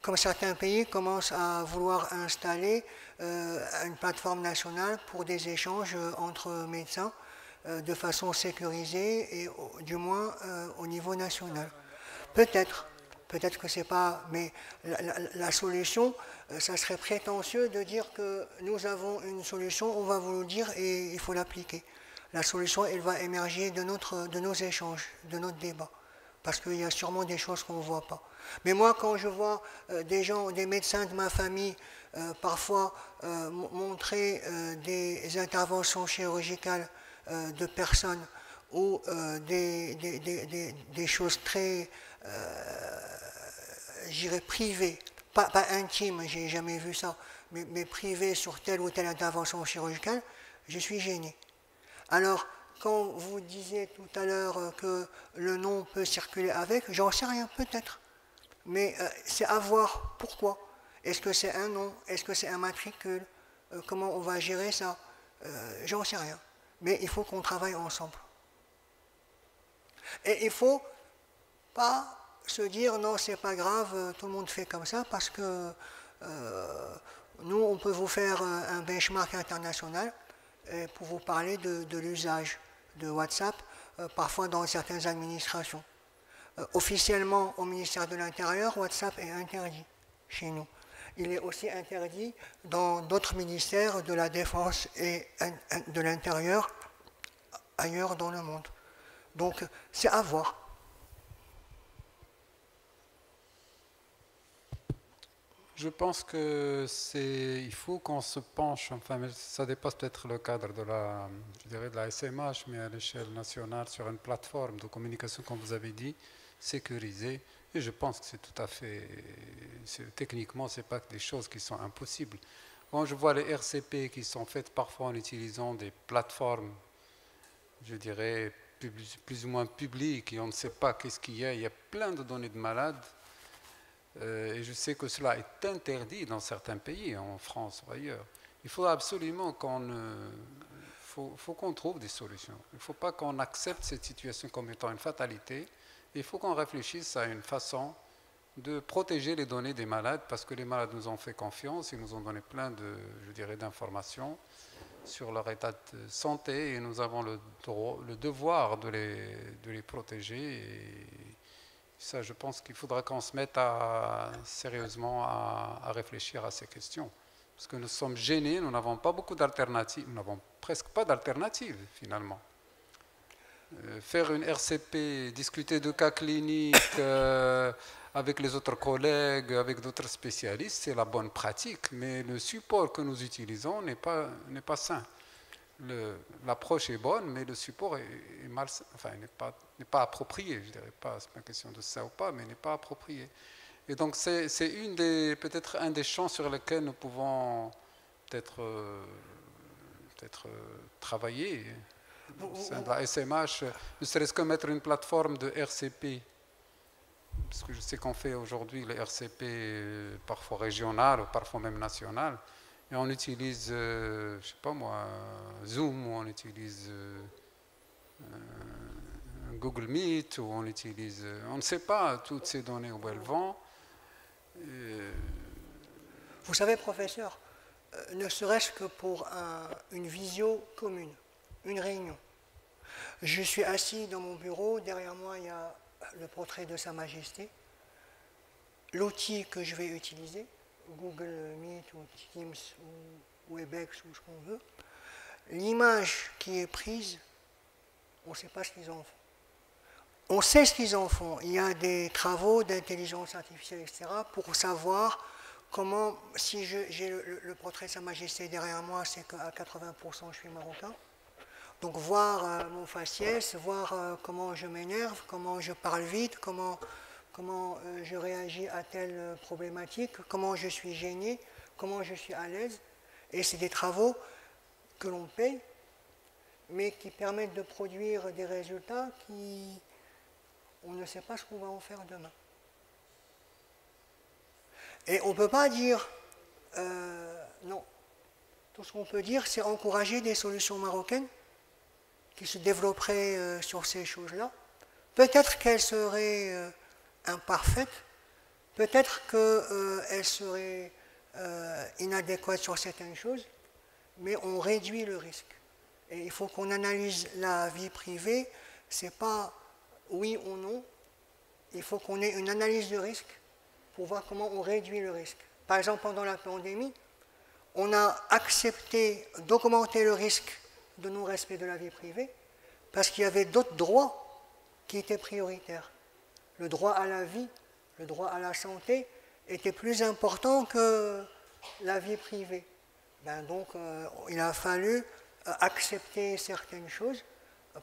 comme certains pays commencent à vouloir installer une plateforme nationale pour des échanges entre médecins de façon sécurisée et du moins au niveau national. Peut-être que c'est pas, mais la solution, ça serait prétentieux de dire que nous avons une solution, on va vous le dire et il faut l'appliquer. La solution, elle va émerger de nos échanges, de notre débat, parce qu'il y a sûrement des choses qu'on ne voit pas. Mais moi, quand je vois des médecins de ma famille, parfois montrer des interventions chirurgicales de personnes ou des choses très, j'irais, privées, pas intimes, j'ai jamais vu ça, mais privées sur telle ou telle intervention chirurgicale, je suis gêné. Alors, quand vous disiez tout à l'heure que le nom peut circuler avec, j'en sais rien, peut-être. Mais c'est à voir pourquoi. Est-ce que c'est un nom? Est-ce que c'est un matricule? Comment on va gérer ça? J'en sais rien. Mais il faut qu'on travaille ensemble. Et il ne faut pas se dire non, c'est pas grave, tout le monde fait comme ça, parce que nous, on peut vous faire un benchmark international pour vous parler de l'usage de WhatsApp, parfois dans certaines administrations. Officiellement, au ministère de l'Intérieur, WhatsApp est interdit chez nous. Il est aussi interdit dans d'autres ministères de la Défense et de l'Intérieur, ailleurs dans le monde. Donc, c'est à voir. Je pense il faut qu'on se penche, enfin, mais ça dépasse peut-être le cadre de la SMH, mais à l'échelle nationale, sur une plateforme de communication, comme vous avez dit, sécurisée. Et je pense que c'est tout à fait, techniquement, ce n'est pas des choses qui sont impossibles. Quand je vois les RCP qui sont faites parfois en utilisant des plateformes, je dirais, plus ou moins publiques, et on ne sait pas qu'est-ce qu'il y a plein de données de malades. Et je sais que cela est interdit dans certains pays, en France ou ailleurs. Il faudra absolument faut qu'on trouve des solutions. Il ne faut pas qu'on accepte cette situation comme étant une fatalité. Il faut qu'on réfléchisse à une façon de protéger les données des malades, parce que les malades nous ont fait confiance, ils nous ont donné plein d'informations sur leur état de santé, et nous avons le devoir de les protéger. Et ça, je pense qu'il faudra qu'on se mette sérieusement à réfléchir à ces questions. Parce que nous sommes gênés, nous n'avons pas beaucoup d'alternatives, nous n'avons presque pas d'alternatives finalement. Faire une RCP, discuter de cas cliniques avec les autres collègues, avec d'autres spécialistes, c'est la bonne pratique, mais le support que nous utilisons n'est pas sain. L'approche est bonne, mais le support est mal, enfin, n'est pas approprié. Je dirais pas, c'est pas une question de ça ou pas, mais n'est pas approprié. Et donc c'est peut-être un des champs sur lesquels nous pouvons peut-être travailler. Au sein de la SMH, ne serait-ce que mettre une plateforme de RCP, parce que je sais qu'on fait aujourd'hui les RCP parfois régionales ou parfois même nationales, et on utilise, je ne sais pas moi, Zoom, ou on utilise Google Meet, ou on utilise, on ne sait pas toutes ces données où elles vont. Vous savez, professeur, ne serait-ce que pour une visio commune, une réunion. Je suis assis dans mon bureau, derrière moi il y a le portrait de Sa Majesté. L'outil que je vais utiliser, Google Meet ou Teams ou Webex ou ce qu'on veut, l'image qui est prise, on ne sait pas ce qu'ils en font. On sait ce qu'ils en font. Il y a des travaux d'intelligence artificielle, etc., pour savoir comment, si j'ai le portrait de Sa Majesté derrière moi, c'est qu'à 80% je suis marocain. Donc voir mon faciès, voir comment je m'énerve, comment je parle vite, comment je réagis à telle problématique, comment je suis gêné, comment je suis à l'aise. Et c'est des travaux que l'on paye, mais qui permettent de produire des résultats qui... On ne sait pas ce qu'on va en faire demain. Et on ne peut pas dire non. Tout ce qu'on peut dire, c'est encourager des solutions marocaines qui se développeraient sur ces choses-là. Peut-être qu'elles seraient imparfaites, Peut-être qu'elle serait inadéquate sur certaines choses, mais on réduit le risque. Et il faut qu'on analyse la vie privée, c'est pas oui ou non, il faut qu'on ait une analyse de risque pour voir comment on réduit le risque. Par exemple, pendant la pandémie, on a accepté d'augmenter le risque de non-respect de la vie privée parce qu'il y avait d'autres droits qui étaient prioritaires. Le droit à la vie, le droit à la santé était plus important que la vie privée. Donc, il a fallu accepter certaines choses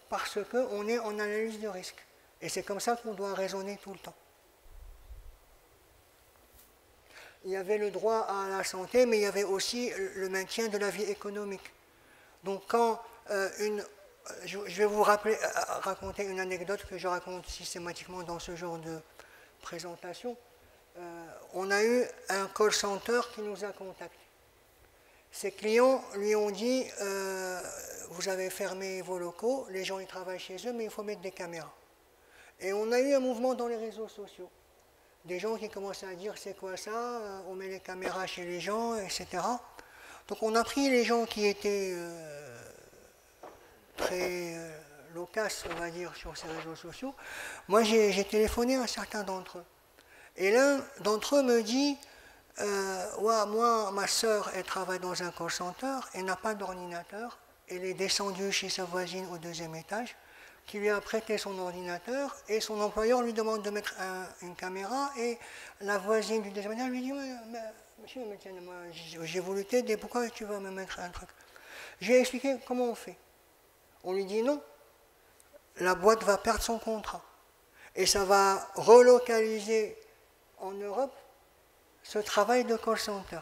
parce qu'on est en analyse de risque. Et c'est comme ça qu'on doit raisonner tout le temps. Il y avait le droit à la santé, mais il y avait aussi le maintien de la vie économique. Donc quand je vais vous raconter une anecdote que je raconte systématiquement dans ce genre de présentation. On a eu un call center qui nous a contactés. Ses clients lui ont dit vous avez fermé vos locaux, les gens ils travaillent chez eux, mais il faut mettre des caméras. Et on a eu un mouvement dans les réseaux sociaux. Des gens qui commençaient à dire c'est quoi ça, on met les caméras chez les gens, etc. Donc on a pris les gens qui étaient très loquaces, on va dire, sur ces réseaux sociaux. Moi j'ai téléphoné à certains d'entre eux. Et l'un d'entre eux me dit ouais, moi, ma sœur, elle travaille dans un call center, elle n'a pas d'ordinateur, elle est descendue chez sa voisine au 2e étage, qui lui a prêté son ordinateur, et son employeur lui demande de mettre une caméra, et la voisine du 2e étage lui dit monsieur, moi, j'ai voulu t'aider, pourquoi tu vas me mettre un truc? J'ai expliqué comment on fait. On lui dit non, la boîte va perdre son contrat, et ça va relocaliser en Europe ce travail de call center.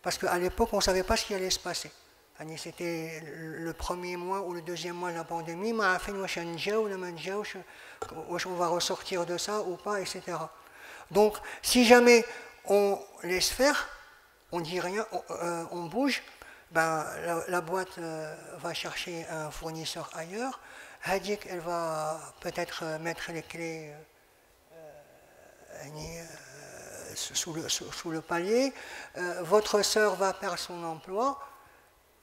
Parce qu'à l'époque, on ne savait pas ce qui allait se passer. C'était le premier mois ou le 2e mois de la pandémie, on va ressortir de ça ou pas, etc. Donc, si jamais on laisse faire, on ne dit rien, on bouge, la boîte va chercher un fournisseur ailleurs, Hadik, elle va peut-être mettre les clés sous le palier, votre sœur va perdre son emploi,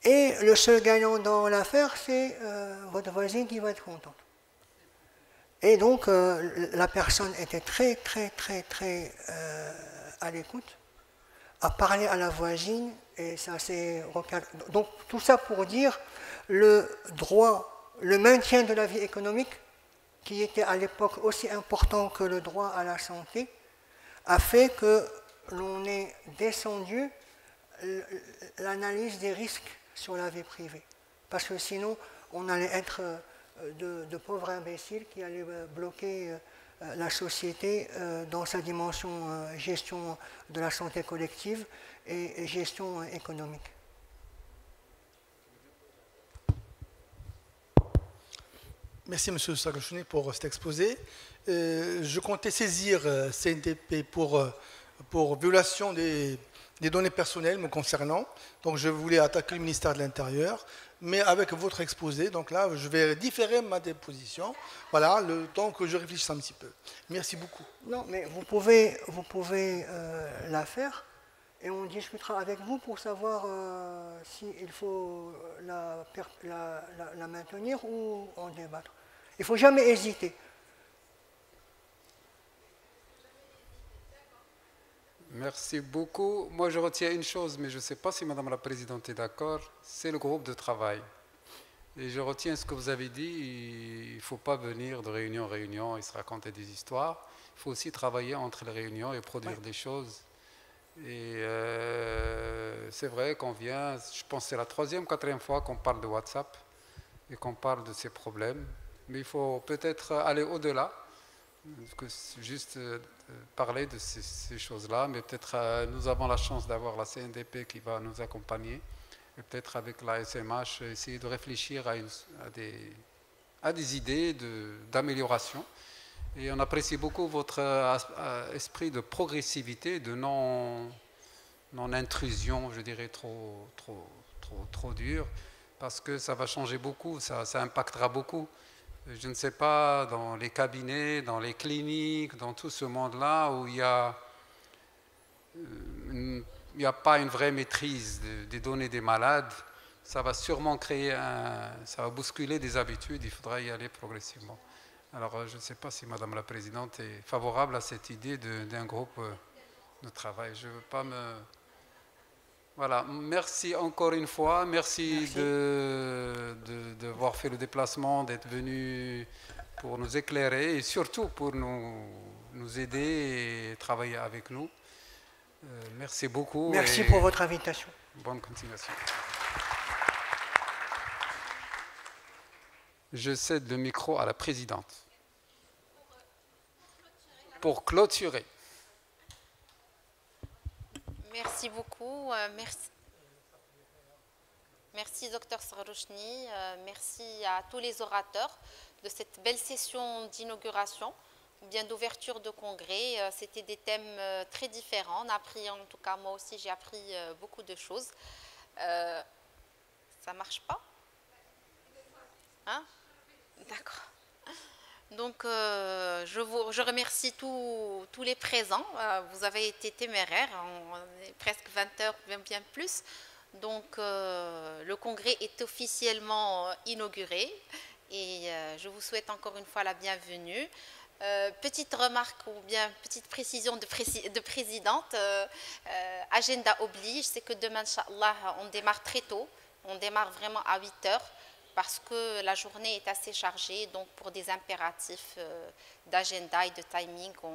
et le seul gagnant dans l'affaire, c'est votre voisine qui va être contente. Et donc, la personne était très, très, très, très à l'écoute, a parlé à la voisine, et ça s'est recadré. Donc, tout ça pour dire le droit, le maintien de la vie économique, qui était à l'époque aussi important que le droit à la santé, a fait que l'on ait descendu l'analyse des risques sur la vie privée. Parce que sinon, on allait être de pauvres imbéciles qui allaient bloquer la société dans sa dimension gestion de la santé collective et gestion économique. Merci M. Sagochouné pour cet exposé. Je comptais saisir CNDP pour violation des données personnelles me concernant. Donc je voulais attaquer le ministère de l'Intérieur, mais avec votre exposé, donc là je vais différer ma déposition. Voilà, le temps que je réfléchisse un petit peu. Merci beaucoup. Non, mais vous pouvez la faire et on discutera avec vous pour savoir s'il faut la maintenir ou en débattre. Il ne faut jamais hésiter. Merci beaucoup. Moi, je retiens une chose, mais je ne sais pas si Madame la Présidente est d'accord, c'est le groupe de travail. Et je retiens ce que vous avez dit, il ne faut pas venir de réunion en réunion et se raconter des histoires. Il faut aussi travailler entre les réunions et produire des choses. Et c'est vrai qu'on vient, je pense que c'est la 3e, 4e fois qu'on parle de WhatsApp et qu'on parle de ces problèmes. Mais il faut peut-être aller au-delà, que juste parler de ces choses-là. Mais peut-être nous avons la chance d'avoir la CNDP qui va nous accompagner. Et peut-être avec la SMH, essayer de réfléchir à des idées d'amélioration. Et on apprécie beaucoup votre esprit de progressivité, de non-intrusion, je dirais, trop dur, parce que ça va changer beaucoup, ça impactera beaucoup. Je ne sais pas, dans les cabinets, dans les cliniques, dans tout ce monde-là où il y a il n'y a pas une vraie maîtrise des données des malades, ça va sûrement créer ça va bousculer des habitudes, il faudra y aller progressivement. Alors, je ne sais pas si Madame la Présidente est favorable à cette idée d'un groupe de travail. Je ne veux pas me... Voilà, merci encore une fois, merci. D'avoir fait le déplacement, d'être venu pour nous éclairer et surtout pour nous aider et travailler avec nous. Merci beaucoup. Merci pour votre invitation. Bonne continuation. Je cède le micro à la présidente. Pour clôturer. Merci beaucoup. Merci Dr Srarouchni. Merci à tous les orateurs de cette belle session d'inauguration, bien d'ouverture de congrès. C'était des thèmes très différents. On a appris, en tout cas moi aussi j'ai appris beaucoup de choses. Ça marche pas? Hein? D'accord. Donc, je remercie tous les présents. Vous avez été téméraires, on est presque 20 heures, bien plus. Donc, le congrès est officiellement inauguré et je vous souhaite encore une fois la bienvenue. Petite remarque ou bien petite précision de présidente, agenda oblige, c'est que demain, Inch'Allah, on démarre très tôt, on démarre vraiment à 8 heures. Parce que la journée est assez chargée, donc pour des impératifs d'agenda et de timing,